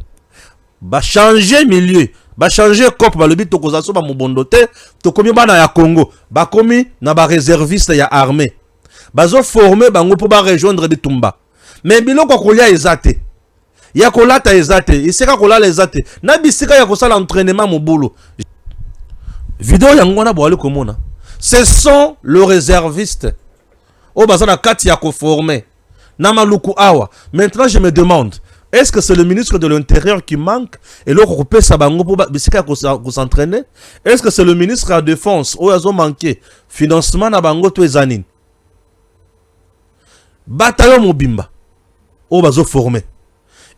Ba changer milieu. Ba changer cop ba lobi tokozaso ba mobondo te. Tokomi bana ya Congo. Ba komi na ba réserviste ya armée. Bazo former bango pour ba rejoindre Bitumba. Mais biloko kolia ezate. Ya kolata ezate. Iseka kolala ezate. Na bisika ya kosala entraînement mobulu. Vidéo yangwana bo ali komona. Ce sont les réservistes. Oh, bazana kati ya ko formé. Namaluku awa. Maintenant, je me demande, est-ce que c'est le ministre de l'Intérieur qui manque et l'autre coupé sa bango pour bisika ko s'entraîner? Est-ce que c'est le ministre de la Défense ou azo manqué financement na bango to ezanine? Bataillon mobimba. Oh, bazo formé.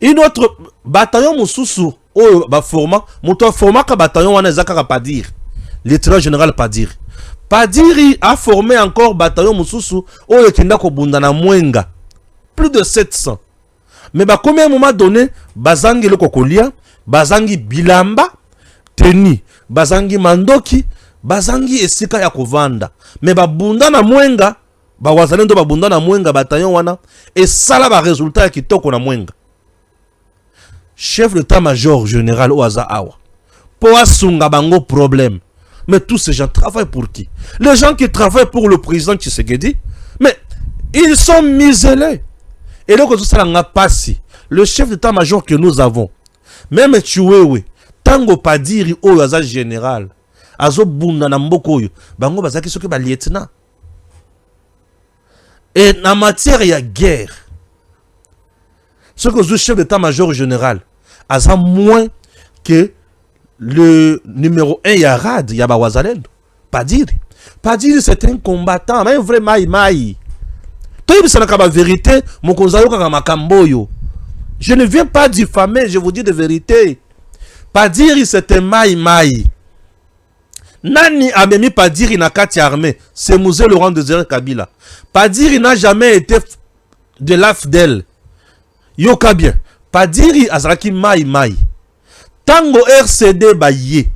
Une autre bataillon mususu oh ba forma, moto forma ka bataillon wana ezaka pas dire. Lieutenant général pas dire. Padiri a formé encore bataillon Moussousou au Yekenda Kobunda na Mwenga. Plus de 700. Mais bah, combien à un moment donné, Bazangi le Kokolia, Bazangi Bilamba, Teni, Bazangi Mandoki, Bazangi Esika Yakovanda. Mais bah, Bunda na Mwenga, bah, Wazalendo bah, Bunda na Mwenga, bataillon wana, et ça là, bah, résultat qui toko na Mwenga. Chef d'état-major général Oaza Awa. Pour asunga bango problème. Mais tous ces gens travaillent pour qui? Les gens qui travaillent pour le président Tshisekedi, mais ils sont miselés. Et donc, ça n'a pas si. Le chef d'état-major que nous avons, même Tchouewe, tango pas dire au Yaza général, azo bunda na mboko yo, bango bazaki soki ba lieutenant. Et en matière il y a guerre. Ce que le chef d'état-major général, aza moins que le numéro 1, Yarad, Yaba Wazalendo. Pas dire, c'est un combattant, mais un vrai maï. Toi, c'est la vérité, mon konzayo kama kamboyo. Je ne viens pas diffamer, je vous dis de vérité. Pas dire, c'est un maï. Nani a même pas dire il n'a qu'à armée. C'est Mouzé Laurent Désiré Kabila. Pas dire il n'a jamais été de l'AFDEL. Yoka bien. Pas dire il a zaki maï. Tango RCD baye.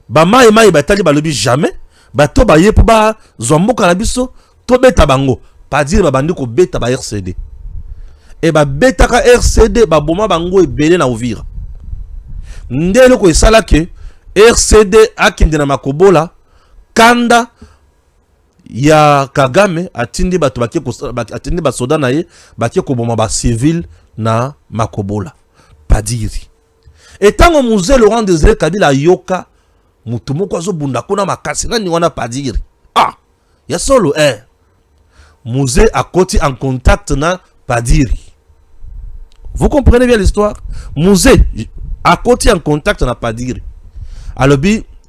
Ba mai mai batali balobi jamais. Bato baye pour ba zomboka na biso to beta bango. Pas dire ba bandi ko beta ba RCD. Et ba beta ka RCD ba boma bango ebele na Uvira. Ndelo ko esala ke RCD akinde na makobola kanda ya Kagame atindi bato bakie ko atindi ba soda na ye bakie ko boma ba civil na makobola. Pas dire. Et tango Musée Laurent Désiré Kabila yoka mutumoko azo bunda kuna makasi nani wana pas dire. Ah, ya solo Musée a côté en contact na pas dire. Vous comprenez bien l'histoire? Musée à côté en contact na pas dire. Alors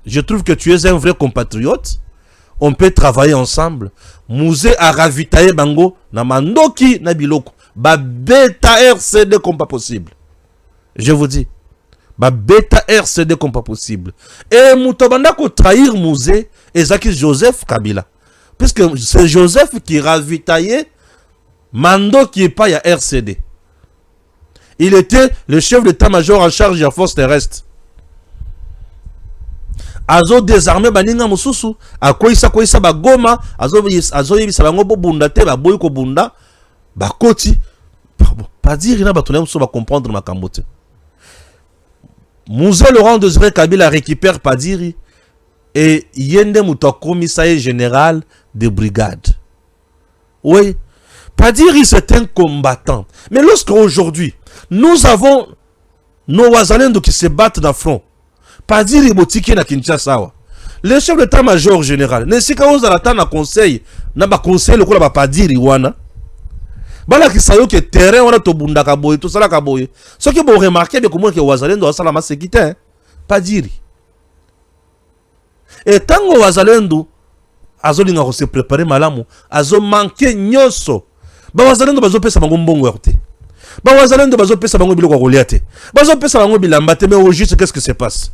je trouve que tu es un vrai compatriote. On peut travailler ensemble. Musée a ravitaillé bango na mandoki na biloko. Ba beta RCD comme pas possible. Je vous dis. Ba beta RCD comme pas possible. Et Moutobanda ko trahir Musée et Zaki Joseph Kabila. Puisque c'est Joseph qui ravitaillait Mando qui est pas ya RCD. Il était le chef d'état-major en charge de la force terrestre. Azo désarmé baninga mususu akoisa ba goma azo yebisa bango bo bunda te ba boy ko bunda ba koti pas dire na batona mususu ba comprendre makambo te. Musée Laurent Désiré Kabila récupère Padiri et yende muto commissaire général de brigade. Oui, Padiri c'est un combattant. Mais lorsque aujourd'hui nous avons nos Wazalendo qui se battent dans le front, Padiri botiki na Kinshasa. Le chef d'état-major général, ne sika oza la na conseil, na ba conseil lokola ba Padiri wana. Bala ki sayo ke terrain wana to bunda ka boye, to sala ka boye. Ce qui bon remarquer bien comment que Wazalendo asala ma sécurité, Padiri. Et tango Wazalendo azolinga ko se préparer malamu, azo manquer nyoso. Ba Wazalendo bazo pesa bango mbongo yote. Ba Wazalendo bazo pesa bango biloko ko liate. Bazo pesa bango bilamba te, mais au juste qu'est-ce que se passe?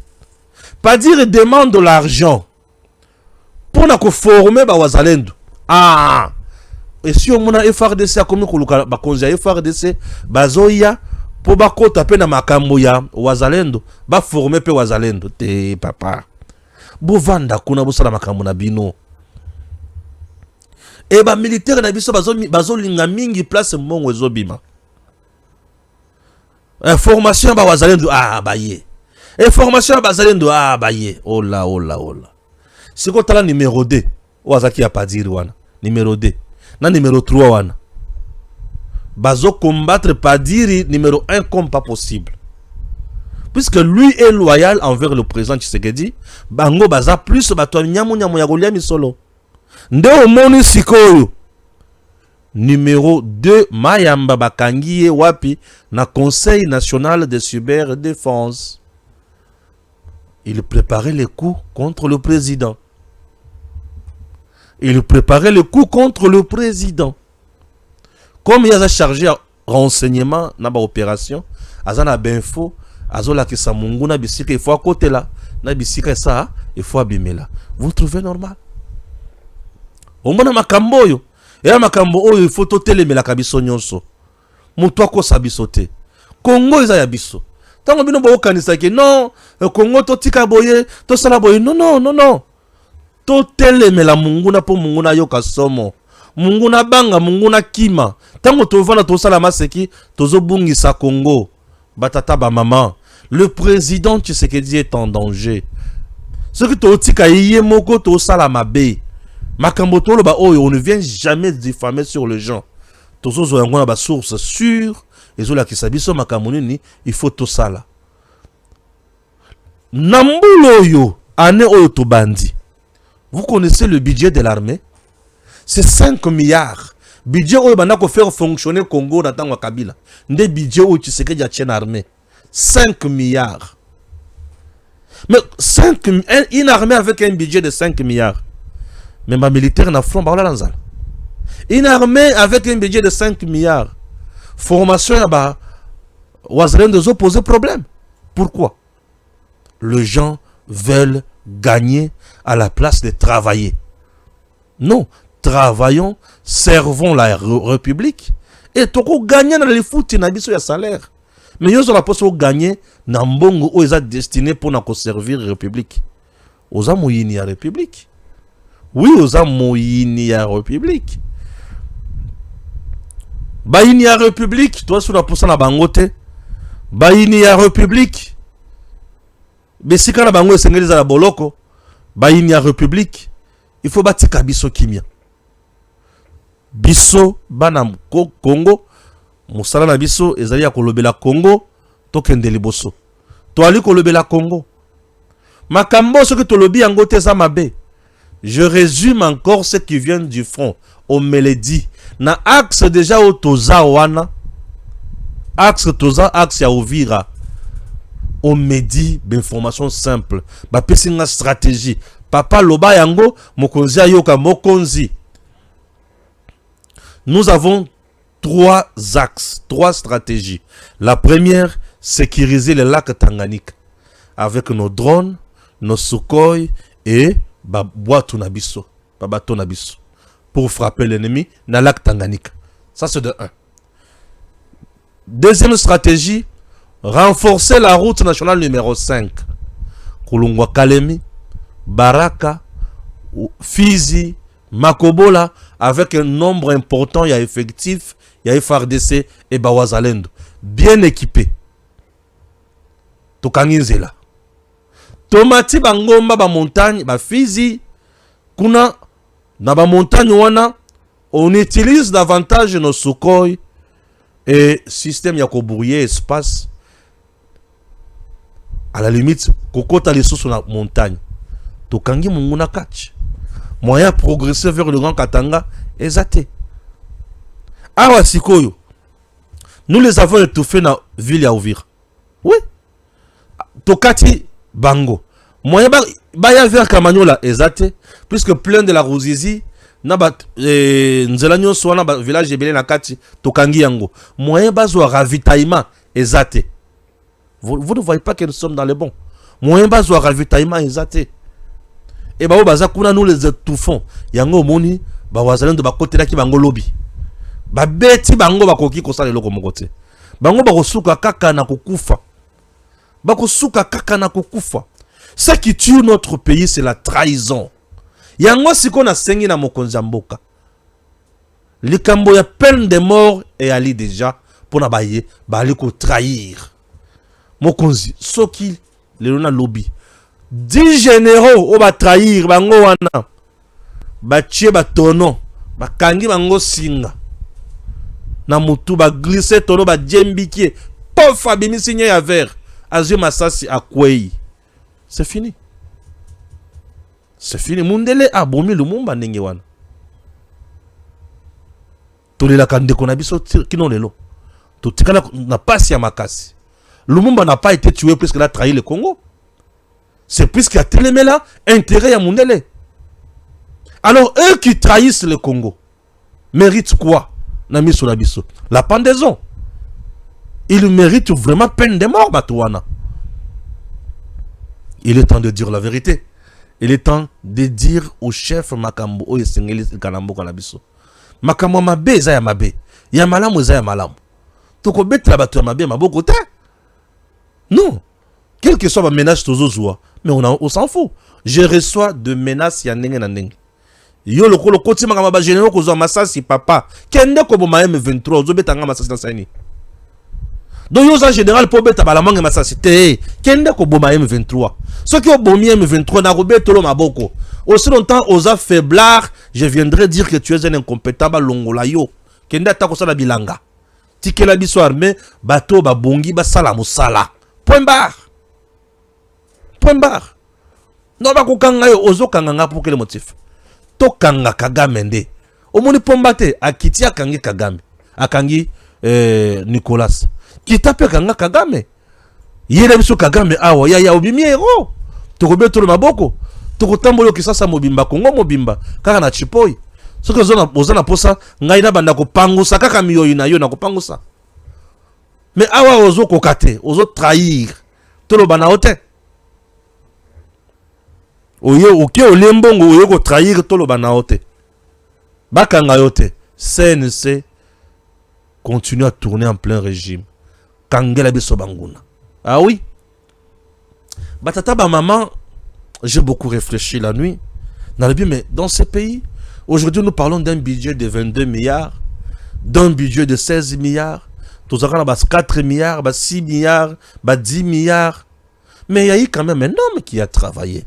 Padiri demande de l'argent pour na ko former ba Wazalendo. Ah, et si on a FRDC a comme koluka ba konza FRDC bazoya pour ba kota pe na makambo ya Wazalendo ba former pe Wazalendo te papa. Bo vanda kuna bo sala makambo na bino. Et ba militaire na biso bazo linga mingi place mbongo ezobima. Information ba Wazalendo baye. Information ba Wazalendo baye. Oh là. C'est quoi la numéro 2 Wazaki a pas dire wana. Numéro 2. Na numéro 3 wana. Bazo combattre Padiri numéro 1 comme pas possible. Puisque lui est loyal envers le président Tshisekedi, bango baza plus bato nyamu ya golia misolo. Nde omoni sikoyo. Numéro 2, Mayamba Bakangiye Wapi, na Conseil national de cyberdéfense. Il préparait les coups contre le président. Comme il a chargé renseignement dans l'opération, Azana Benfo, Azola Kisa Munguna Bisika, il faut à côté là, na Bisika ça, il faut abîmer là. Vous trouvez normal? Au moins, Makamboyo. Et à Makambo, il faut totele mais la kabiso nyonso. Muto ko sabisote. Congo isa ya biso. Tango bino bo kanisa ke non, Congo to tika boye, to sala boye. Non. Totele mais la munguna po munguna yoka somo. Munguna banga, munguna kima. Tango to vana to sala maseki, to zo bungisa Congo. Batata ba maman. Le président Tshisekedi est en danger. Ce que to tika yé moko to sala mabe. Makambotolo ba on ne vient jamais diffamer sur les gens. Tozo zo yangona ba source sûre et zo la kisabiso makamonini il faut tout ça là. Nambulo yo ane oyo to bandi. Vous connaissez le budget de l'armée? C'est 5 milliards. Budget oyo banda ko faire fonctionner Congo na tango Kabila. Nde budget oyo Tshisekedi a tien armée. 5 milliards. Mais une armée avec un budget de 5 milliards. Même un militaire n'a front par là. Une armée avec un budget de 5 milliards. Formation là-bas. Wazalendo de poser problème. Pourquoi? Les gens veulent gagner à la place de travailler. Non. Travaillons, servons la République. Et toko gagner dans les foot, il y a salaire. Mais yo la poste gagner na mbongo o eza destiné pour na servir république. Oza moyini ya république. Oui, oza moyini ya république. Bayini ya république, toi sur la poste na bangote. Bayini ya république. Besika na bango esengeli za la boloko. Bayini ya république. Il faut batika biso kimia. Biso bana Congo. Musala na biso ezali ya kolobela Congo tokende liboso. Toali kolobela Congo. Makambo soki tolobi yango te za mabe. Je résume encore ce qui vient du front. On me le dit. Na axe déjà au toza wana. Axe toza axe ya Uvira. On me dit d'information simple. Ba pesinga stratégie. Papa loba yango mokonzi ayoka mokonzi. Nous avons 3 axes, 3 stratégies. La première, sécuriser le lac Tanganyika avec nos drones, nos Sukhoi et bateau nabiso, pour frapper l'ennemi dans le lac Tanganyika. Ça c'est de 1. Deuxième stratégie, renforcer la route nationale numéro 5. Kulungwa Kalemi, Baraka, Fizi, Makobola, avec un nombre important, il y a effectif, il y a FARDC et Bawazalendo. Bien équipés. Tokangizela. Tomati bangomba ba montagne, ba Fizi, kuna, na ba montagne wana, on utilise davantage nos Sukhoi et système ya kobrouiller espace. À la limite, kokota les sous sur la montagne. Tokangi munguna catch. Moyen progresser vers le Grand Katanga, exacté. Awa Sikoyo, nous les avons étouffés dans la ville ya Uvira. Oui. Tokati Bango. Moyen baya vers Kamanyola, exacté. Puisque plein de la Ruzizi, nabat nzelanyo soana ba village ebele na kati tokangi yango. Moyen bazo ravitaillement, exacté. Vous ne voyez pas que nous sommes dans le bon. Moyen bazo ravitaillement, exacté. Et bah baza kuna nous les étouffons. Yango moni ba wazalendo ba côté ki bango lobby. Ba beti bango ba koki ko sala loko mokote. Bango ba kosuka kaka na kokufa. Ba kosuka kaka na kokufa. Ce qui tue notre pays c'est la trahison. Yango siko na sengi na mokonzi mboka. Likambo ya peine de mort et ali déjà pour na baye ba ali ko trahir. Mokonzi soki le na lobby. 10 généraux au ba trahir bango wana ba tie ba tono ba kangi bango singa na mutu ba glisser tono ba djembiki po fabimi signé ya vert azio masasi akwei. C'est fini. C'est fini. Mundele abomi Lumumba ndenge wana. Tolela kande kona biso kino lelo. Totikala na pasi ya makasi. Lumumba n'a pas été tué parce qu'il a trahi le Congo. C'est puisqu'il y a tellement là intérêt à Mundele. Alors, eux qui trahissent le Congo méritent quoi? La pendaison. Ils méritent vraiment peine de mort, Batouana. Il est temps de dire la vérité. Il est temps de dire au chef Makambo, au Yesengeli Kanambo Kanabiso. Makambo mabe, zaya mabe. Ya malamu, zaya malamu. Toko bête la bateau mabe, ma beau côté. Non. Quelle que soit ma menace, mais on s'en fout. Je reçois de menaces, ya nenge na nenge. Yo le côté makamba généraux ko zo masasi papa. Kende ko boma M23 zo betanga masasi na sani. Donc yo en général pour beta bala manga masasi te. Kende ko boma M23. Ce qui au bomi M23 na robeto lo maboko. Aussi longtemps osa faiblard, je viendrai dire que tu es un incompétent ba longola yo. Kende atako sala bilanga. Tikela biso armée, bateau ba bongi ba sala musala. Point barre. Point barre. Non ba kokanga yo ozo kanga pour quel motif? Tokanga Kagame nde. Omoni pombate akiti akangi Kagame. Akangi Nicolas. Kitape kanga Kagame. Yele biso Kagame awa ya obimi hero. Tokobe tolo maboko. Tokotambolo kisasa mobimba Kongo mobimba kaka na chipoi. Soki ozana posa ngai na banda ko pangusa kaka miyoyi na yo na ko pangusa. Mais awa ozo kokate, ozo trahir. Tolo bana hote. Oye olembongo oye ko trahir tolo bana hote. Bakanga yote. CNC continue à tourner en plein régime. kangela biso banguna. Ah oui. Batata ba maman, j'ai beaucoup réfléchi la nuit. Mais dans ces pays, aujourd'hui nous parlons d'un budget de 22 milliards, d'un budget de 16 milliards, tous avons 4 milliards, 6 milliards, 10 milliards. Mais il y a eu quand même un homme qui a travaillé.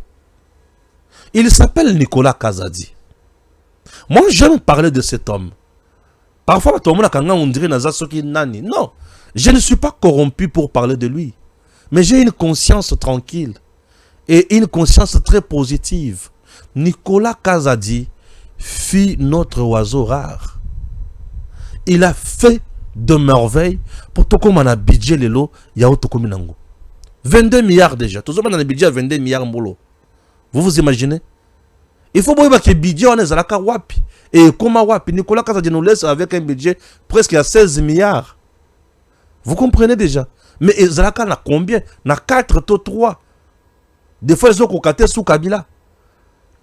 Il s'appelle Nicolas Kazadi. Moi, j'aime parler de cet homme. Parfois, on dirait Nani. Non, je ne suis pas corrompu pour parler de lui. Mais j'ai une conscience tranquille et une conscience très positive. Nicolas Kazadi fut notre oiseau rare. Il a fait de merveilles pour tout comme on a budget les lots, il y a autre comme 22 milliards déjà. Tout le monde a un budget à 22 milliards molo. Vous vous imaginez? Il faut voir que le budget on est à la wapi. Et comment wapi? Nicolas Kazadi nous laisse avec un budget presque à 16 milliards. Vous comprenez déjà? Mais Zalaka n'a combien? N'a 4 ou 3. Des fois ils ont cocaté sous Kabila.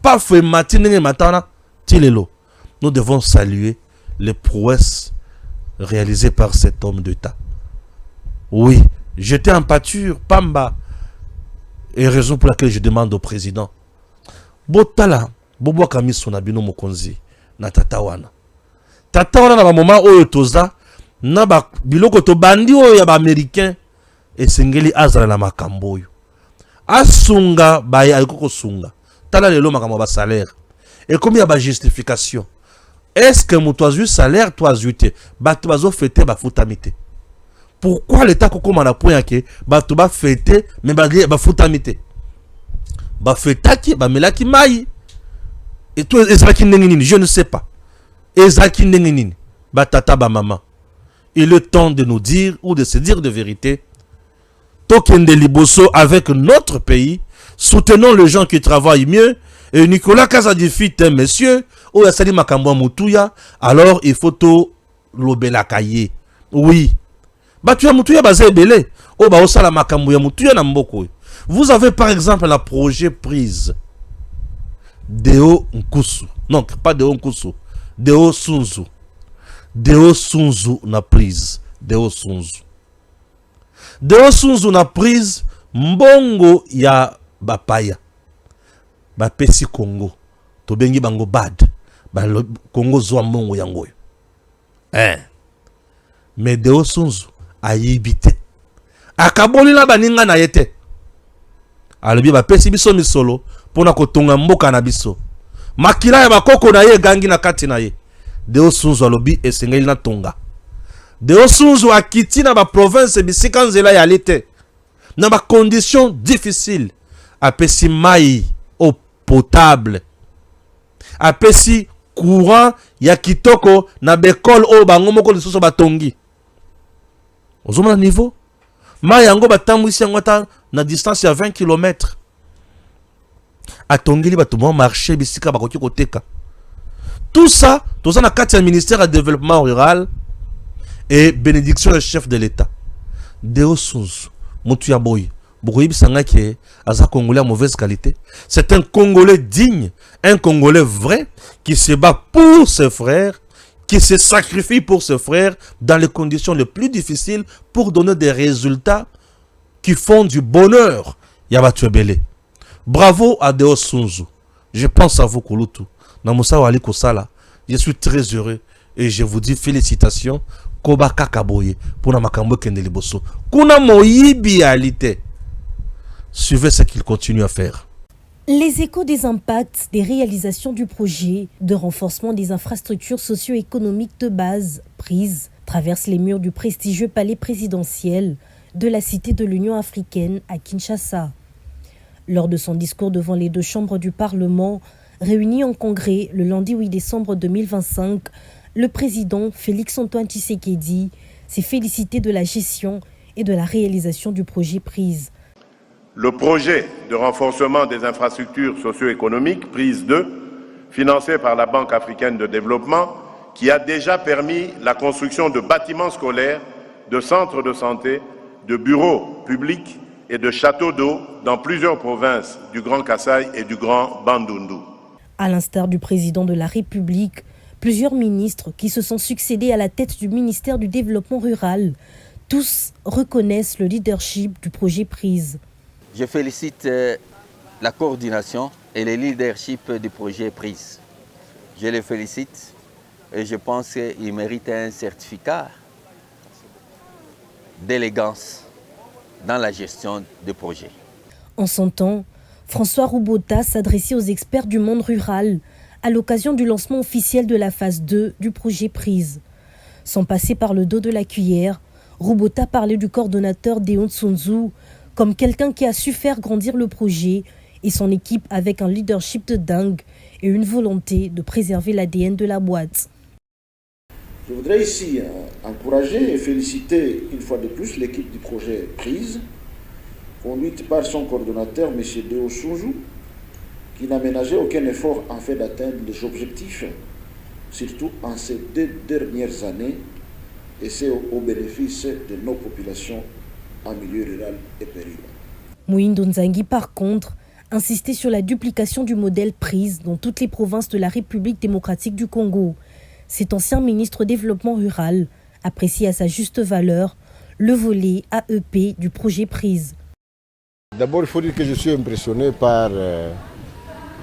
Pas fait matinée matana. Tilelo. Nous devons saluer les prouesses réalisées par cet homme d'État. Oui, j'étais en pâture, Pamba. Et raison pour laquelle je demande au président. Botala, Bobo Kami Sonabino Mokonzi, na Tatawana. Tatawana na ba moment oyo toza, na ba biloko to bandi oyo ya ba américain, et sengeli azala na makambo oyo. Asunga ba ya koko sunga. Tala lelo makambo ba salaire. Et comme il y a ba justification. Est-ce que mon toisu salaire toi azuité, ba to bazo fêter ba futamité. Pourquoi l'État koko mana point que ba to ba fêter mais ba futamité. Ba fêtaki ba melaki mai. Et toi ezaki ndengi je ne sais pas. Ezaki ndengi ba tata ba maman. Il est temps de nous dire ou de se dire de vérité. Tokende liboso avec notre pays, soutenons les gens qui travaillent mieux. Et Nicolas Kazadi fit un monsieur, ou Yassali Makambo Moutouya, alors il faut tout l'obela kaye. Oui. Batuya Moutouya basé belé. Oh ba osala Makambo ya Moutouya na mboko. Vous avez par exemple la projet prise. Deo Nkusu. Non, pas Deo Nkusu. Deo Sunzu. Deo Sunzu na prise. Deo Sunzu. Deo Sunzu na prise mbongo ya bapaya. Bapesi Congo. To bengi bango bad. Ba Congo zwa mbongo yango. Mais Deo Sunzu ayibite. Akaboli na baninga na yete. Alobi bapesi biso misolo pona kotonga mboka na biso. Makila ya bakoko na ye gangi na kati na ye. Deo Sunzu alobi esengeli na tonga. Deo Sunzu akiti na ba province bisika nzela ya lete. Na ba conditions difficiles. Apesi mai eau potable. Apesi courant ya kitoko na bekol o bango moko lisusu batongi. Ozomona niveau? Mai yango batambwisi yango ata na distance ya 20 km. Atongeli bato marché bisika bakoki koteka. Tout ça, tout ça na kati ya ministère du développement rural et bénédiction le chef de l'État. Deo Sunzu, Moutuya Boy, Bokoyibi Sangake, Aza Congolais à mauvaise qualité. C'est un Congolais digne, un Congolais vrai, qui se bat pour ses frères, qui se sacrifie pour ses frères dans les conditions les plus difficiles pour donner des résultats qui font du bonheur. Yabatue Belé. Bravo à Deo Sunzu. Je pense à vous, Kouloutou. Namusa Wali Kosala. Je suis très heureux et je vous dis félicitations. Koba Kakaboye pour Namakambo Kendeliboso. Kuna moyibialité. Suivez ce qu'il continue à faire. Les échos des impacts des réalisations du projet de renforcement des infrastructures socio-économiques de base prises traversent les murs du prestigieux palais présidentiel de la Cité de l'Union africaine à Kinshasa. Lors de son discours devant les deux chambres du Parlement, réunies en congrès le lundi 8 décembre 2025, le président Félix-Antoine Tshisekedi s'est félicité de la gestion et de la réalisation du projet prise. Le projet de renforcement des infrastructures socio-économiques, prise 2, financé par la Banque africaine de développement, qui a déjà permis la construction de bâtiments scolaires, de centres de santé, de bureaux publics et de châteaux d'eau dans plusieurs provinces du Grand Kasaï et du Grand Bandundu. À l'instar du président de la République, plusieurs ministres qui se sont succédés à la tête du ministère du Développement rural, Tous reconnaissent le leadership du projet PRISE. Je félicite la coordination et le leadership du projet PRISE. Je les félicite et je pense qu'ils méritent un certificat d'élégance dans la gestion du projet. En son temps, François Roubota s'adressait aux experts du monde rural à l'occasion du lancement officiel de la phase 2 du projet PRISE. Sans passer par le dos de la cuillère, Roubota parlait du coordonnateur Deon Tsunzu comme quelqu'un qui a su faire grandir le projet et son équipe avec un leadership de dingue et une volonté de préserver l'ADN de la boîte. Je voudrais ici encourager et féliciter une fois de plus l'équipe du projet PRISE, conduite par son coordonnateur, M. Deon Tsunzu, qui n'a ménagé aucun effort en fait d'atteindre les objectifs, surtout en ces 2 dernières années, et c'est au bénéfice de nos populations en milieu rural et périurbain. Mouindo Nzangi, par contre, insistait sur la duplication du modèle PRISE dans toutes les provinces de la République démocratique du Congo. Cet ancien ministre développement rural apprécie à sa juste valeur le volet AEP du projet PRISE. D'abord, il faut dire que je suis impressionné par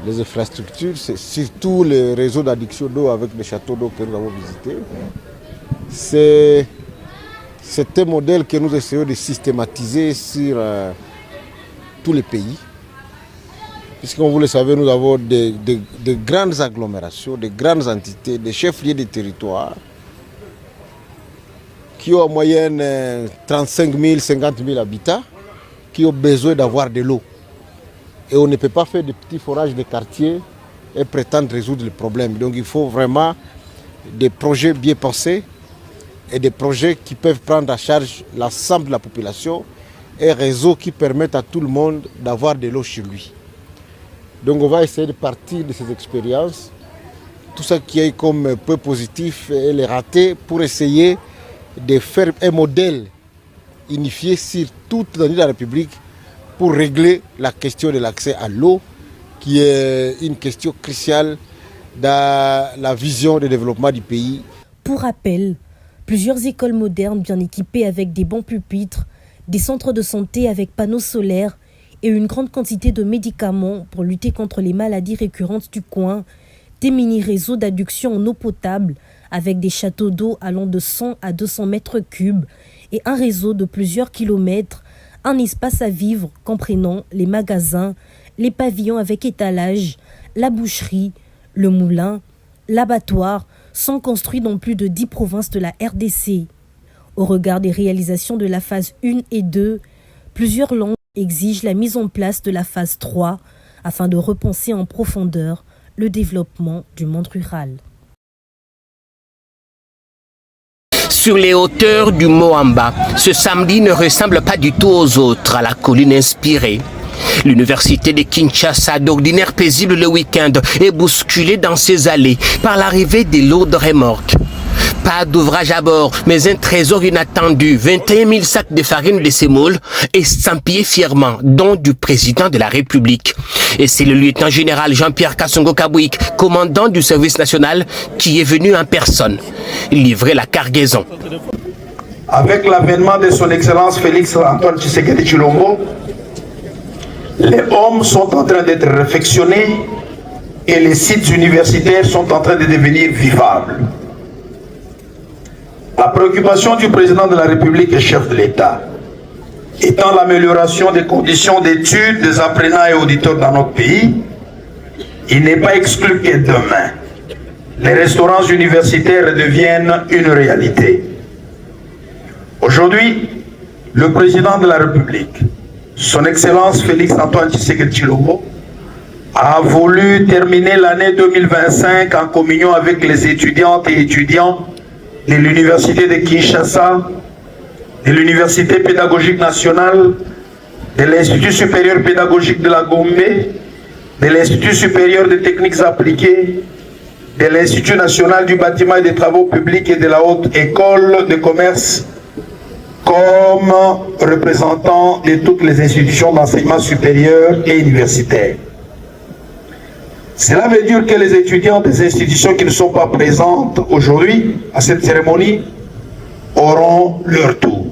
les infrastructures, c'est surtout le réseau d'adduction d'eau avec les châteaux d'eau que nous avons visités. C'est un modèle que nous essayons de systématiser sur tous les pays. Puisque, comme vous le savez, nous avons de grandes agglomérations, de grandes entités, des chefs-lieux de territoire qui ont en moyenne 35 000, 50 000 habitants qui ont besoin d'avoir de l'eau. Et on ne peut pas faire des petits forages de quartier et prétendre résoudre le problème. Donc il faut vraiment des projets bien pensés et des projets qui peuvent prendre en charge l'ensemble de la population et réseaux qui permettent à tout le monde d'avoir de l'eau chez lui. Donc on va essayer de partir de ces expériences, tout ça qui est comme peu positif et les rater pour essayer de faire un modèle unifié sur toute la République pour régler la question de l'accès à l'eau, qui est une question cruciale dans la vision de développement du pays. Pour rappel, plusieurs écoles modernes bien équipées avec des bons pupitres, des centres de santé avec panneaux solaires et une grande quantité de médicaments pour lutter contre les maladies récurrentes du coin, des mini-réseaux d'adduction en eau potable avec des châteaux d'eau allant de 100 à 200 mètres cubes et un réseau de plusieurs kilomètres, un espace à vivre comprenant les magasins, les pavillons avec étalage, la boucherie, le moulin, l'abattoir sont construits dans plus de 10 provinces de la RDC. Au regard des réalisations de la phase 1 et 2, plusieurs langues exigent la mise en place de la phase 3 afin de repenser en profondeur le développement du monde rural. Sur les hauteurs du Moamba, ce samedi ne ressemble pas du tout aux autres, à la colline inspirée. L'université de Kinshasa, d'ordinaire paisible le week-end, est bousculée dans ses allées par l'arrivée des lourdes remorques. Pas d'ouvrage à bord, mais un trésor inattendu, 21 000 sacs de farine de sémoule, estampillés fièrement, don du président de la République. Et c'est le lieutenant-général Jean-Pierre Kassongo Kabouik, commandant du service national, qui est venu en personne livrer la cargaison. Avec l'avènement de son Excellence Félix Antoine Tshisekedi Tshilombo, les hommes sont en train d'être réfectionnés et les sites universitaires sont en train de devenir vivables. La préoccupation du président de la République et chef de l'État étant l'amélioration des conditions d'études des apprenants et auditeurs dans notre pays, il n'est pas exclu que demain, les restaurants universitaires deviennent une réalité. Aujourd'hui, le président de la République, son Excellence Félix Antoine Tshisekedi Tshilombo, a voulu terminer l'année 2025 en communion avec les étudiantes et étudiants de l'Université de Kinshasa, de l'Université pédagogique nationale, de l'Institut supérieur pédagogique de la Gombe, de l'Institut supérieur des techniques appliquées, de l'Institut national du bâtiment et des travaux publics et de la Haute École de commerce, comme représentant de toutes les institutions d'enseignement supérieur et universitaire. Cela veut dire que les étudiants des institutions qui ne sont pas présentes aujourd'hui à cette cérémonie auront leur tour.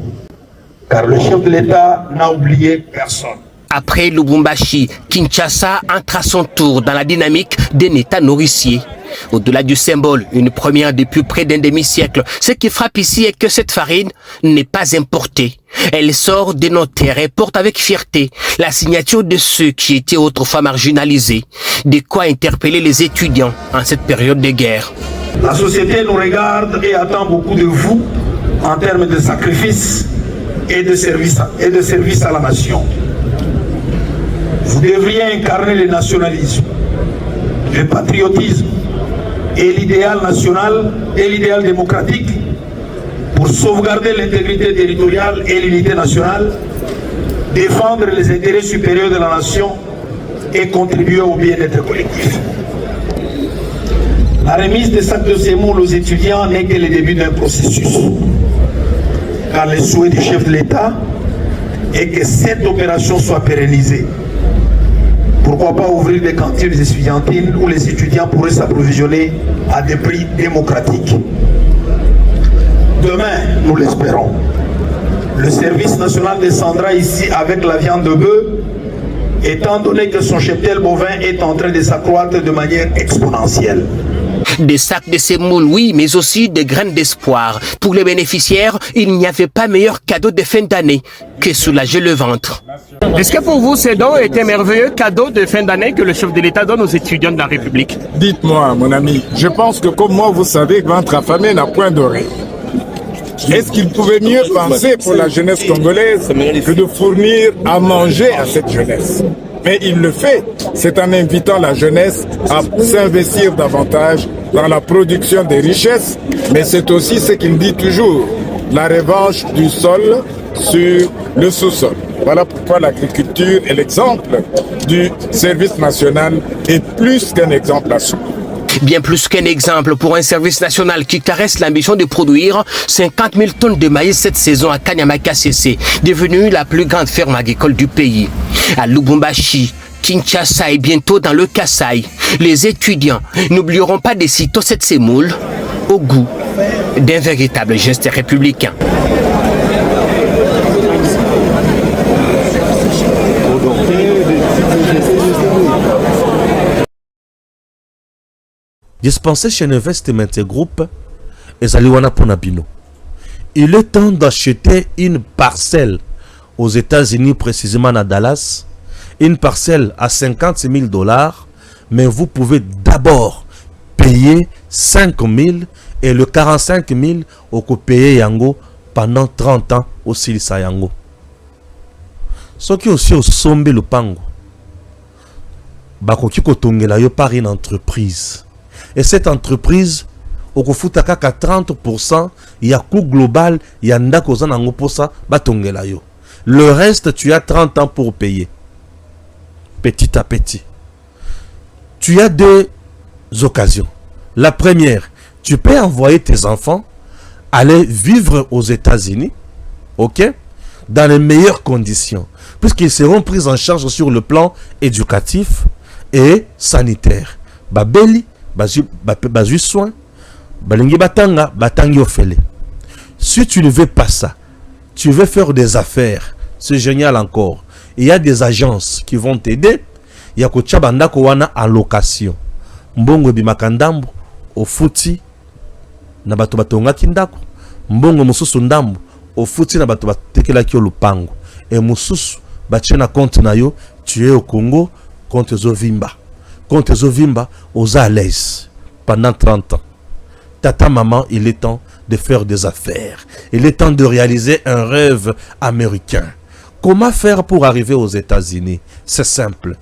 car le chef de l'État n'a oublié personne. Après Lubumbashi, Kinshasa entre à son tour dans la dynamique d'un État nourricier. Au-delà du symbole, une première depuis près d'un demi-siècle, ce qui frappe ici est que cette farine n'est pas importée. Elle sort de nos terres et porte avec fierté la signature de ceux qui étaient autrefois marginalisés. De quoi interpeller les étudiants en cette période de guerre. La société nous regarde et attend beaucoup de vous en termes de sacrifice et de service à la nation. Vous devriez incarner le nationalisme, le patriotisme et l'idéal national et l'idéal démocratique pour sauvegarder l'intégrité territoriale et l'unité nationale, défendre les intérêts supérieurs de la nation et contribuer au bien-être collectif. La remise des sacs de semoule aux étudiants n'est que le début d'un processus, car le souhait du chef de l'État est que cette opération soit pérennisée. Pourquoi pas ouvrir des cantines estudiantines où les étudiants pourraient s'approvisionner à des prix démocratiques. Demain, nous l'espérons, le service national descendra ici avec la viande de bœuf, étant donné que son cheptel bovin est en train de s'accroître de manière exponentielle. Des sacs de semoule, oui, mais aussi des graines d'espoir. Pour les bénéficiaires, il n'y avait pas meilleur cadeau de fin d'année que soulager le ventre. Est-ce que pour vous, ces dons est un merveilleux cadeau de fin d'année que le chef de l'État donne aux étudiants de la République? Dites-moi, mon ami, je pense que comme moi, vous savez que ventre affamé n'a point d'oreille. Est-ce qu'il pouvait mieux penser pour la jeunesse congolaise que de fournir à manger à cette jeunesse? Mais il le fait, c'est en invitant la jeunesse à s'investir davantage dans la production des richesses, mais c'est aussi ce qu'il dit toujours, la revanche du sol sur le sous-sol. Voilà pourquoi l'agriculture est l'exemple du service national est plus qu'un exemple à suivre. Bien plus qu'un exemple pour un service national qui caresse l'ambition de produire 50 000 tonnes de maïs cette saison à Kanyama-Kasese, devenue la plus grande ferme agricole du pays. À Lubumbashi, Kinshasa et bientôt dans le Kasaï, les étudiants n'oublieront pas de sitôt cette semoule au goût d'un véritable geste républicain. Dispensé chez Investment Group et Zaliwana Ponabino. Il est temps d'acheter une parcelle aux États-Unis, précisément à Dallas, une parcelle à $50 000, mais vous pouvez d'abord payer 5 000 et le 45 000 au payer Yango pendant 30 ans au Silisa Yango. Ce qui aussi au sombe le pango, bakoki kotongela yo par une entreprise. Et cette entreprise, au kofutaka 30%, il y a coût global, il y a ndako zanango posa batongela yo. Le reste, tu as 30 ans pour payer. Petit à petit. Tu as deux occasions. La première, tu peux envoyer tes enfants aller vivre aux États-Unis, ok, dans les meilleures conditions, puisqu'ils seront pris en charge sur le plan éducatif et sanitaire. Babeli, bazui soin, balingi batanga, batangi ofele. Si tu ne veux pas ça, tu veux faire des affaires, c'est génial encore. Il y a des agences qui vont t'aider. Il y a Kochabanda Kowana en location. Mbongo bimakandambo, ofuti, na bato batonga kindako. Mbongo mususu ndambo, ofuti na bato batekela kyo lupango. Et mususu, bachena compte na yo, tu es au Congo, compte Zovimba. Compte Zovimba, aux à l'aise, pendant 30 ans. Tata, maman, il est temps de faire des affaires. Il est temps de réaliser un rêve américain. Comment faire pour arriver aux États-Unis? C'est simple.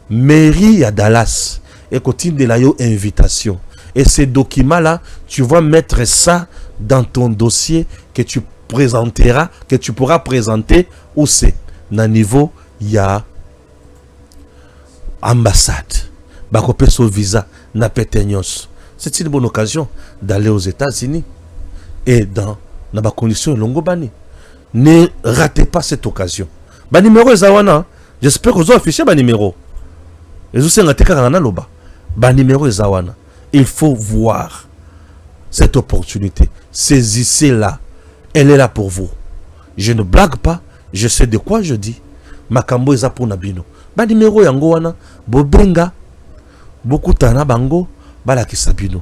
Mairie à Dallas et continue de la invitation. Et ces documents-là, tu vas mettre ça dans ton dossier que tu présenteras, que tu pourras présenter où c'est. Dans niveau, il y a ambassade. Bakopeso visa, na péteignos. C'est une bonne occasion d'aller aux États-Unis et dans les conditions longobani. Ne ratez pas cette occasion. Ba numéro ezawana, j'espère que vous affichez ba numéro. Ba numéro ezawana. Il faut voir cette opportunité. Saisissez-la. Elle est là pour vous. Je ne blague pas, je sais de quoi je dis. Makambo eza pour Nabino. Ba numéro yango wana, bobenga, bokutana bango, bala kisabino.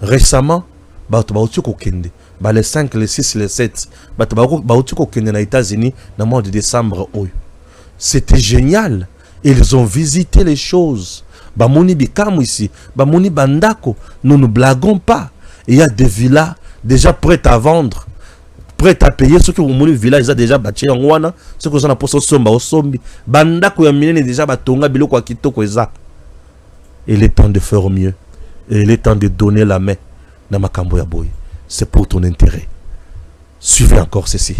Récemment, bato bauti kokende. Ba les 5, les 6, les 7. Bato bauti kokende na États-Unis dans le mois de décembre. C'était génial. Ils ont visité les choses. Bamoni bikamu ici, bamoni bandako. Nous ne blaguons pas. Il y a des villas déjà prêtes à vendre. Prêt à payer ceux qui ont mon village déjà bâti en wana, ceux qui sont en poste somba au sombi, banda ko yamine déjà batonga biloko kitoko eza. Il est temps de faire mieux. Et il est temps de donner la main na makambo ya boy. C'est pour ton intérêt. Suivez encore ceci.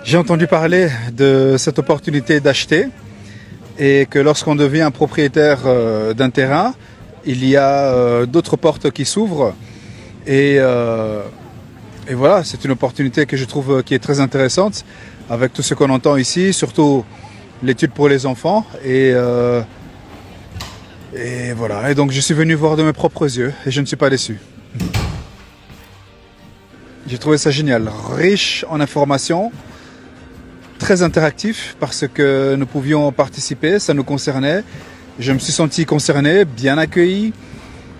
J'ai entendu parler de cette opportunité d'acheter et que lorsqu'on devient propriétaire d'un terrain, il y a d'autres portes qui s'ouvrent. Et voilà, c'est une opportunité que je trouve qui est très intéressante avec tout ce qu'on entend ici, surtout l'étude pour les enfants. Et voilà, et donc je suis venu voir de mes propres yeux et je ne suis pas déçu. J'ai trouvé ça génial, riche en informations, très interactif parce que nous pouvions participer, ça nous concernait. Je me suis senti concerné, bien accueilli.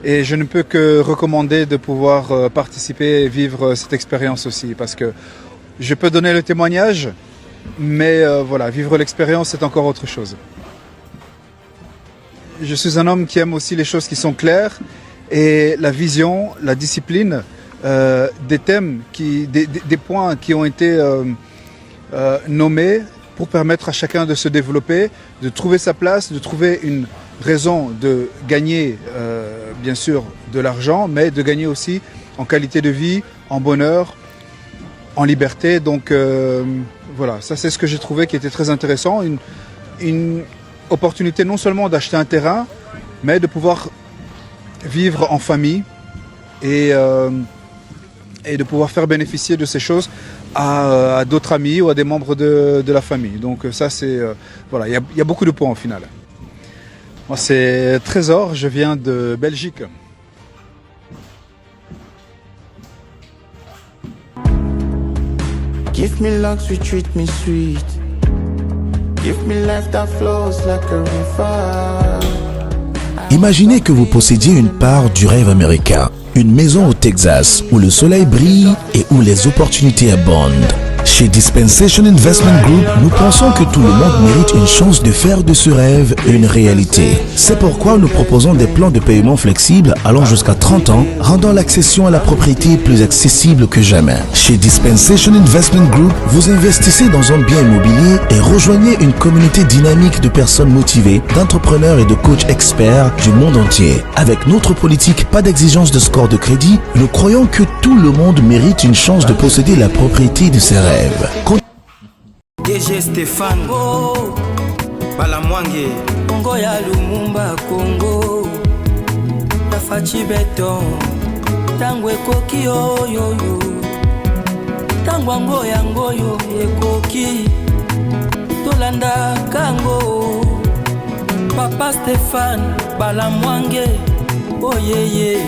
Et je ne peux que recommander de pouvoir participer et vivre cette expérience aussi. Parce que je peux donner le témoignage, mais voilà, vivre l'expérience, c'est encore autre chose. Je suis un homme qui aime aussi les choses qui sont claires. Et la vision, la discipline, des thèmes, des points qui ont été nommés pour permettre à chacun de se développer, de trouver sa place, de trouver une raison de gagner, bien sûr, de l'argent, mais de gagner aussi en qualité de vie, en bonheur, en liberté. Donc voilà, ça c'est ce que j'ai trouvé qui était très intéressant. Une opportunité non seulement d'acheter un terrain, mais de pouvoir vivre en famille et de pouvoir faire bénéficier de ces choses à d'autres amis ou à des membres de la famille. Donc ça c'est... voilà, il y a beaucoup de points au final. Moi c'est Trésor, je viens de Belgique. Give me luck, sweet, treat me sweet. Give me life that flows like a river. Imaginez que vous possédiez une part du rêve américain, une maison au Texas où le soleil brille et où les opportunités abondent. Chez Dispensation Investment Group, nous pensons que tout le monde mérite une chance de faire de ce rêve une réalité. C'est pourquoi nous proposons des plans de paiement flexibles allant jusqu'à 30 ans, rendant l'accession à la propriété plus accessible que jamais. Chez Dispensation Investment Group, vous investissez dans un bien immobilier et rejoignez une communauté dynamique de personnes motivées, d'entrepreneurs et de coachs experts du monde entier. Avec notre politique pas d'exigence de score de crédit, nous croyons que tout le monde mérite une chance de posséder la propriété de ses rêves. DG Stéphane Balamwange Congo ya Lumumba Congo Tafachi Beton Tangwe koki yo Tangwango yangoyo ekoki Tolanda kango Papa Stéphane Balamwange Oh yeah yeah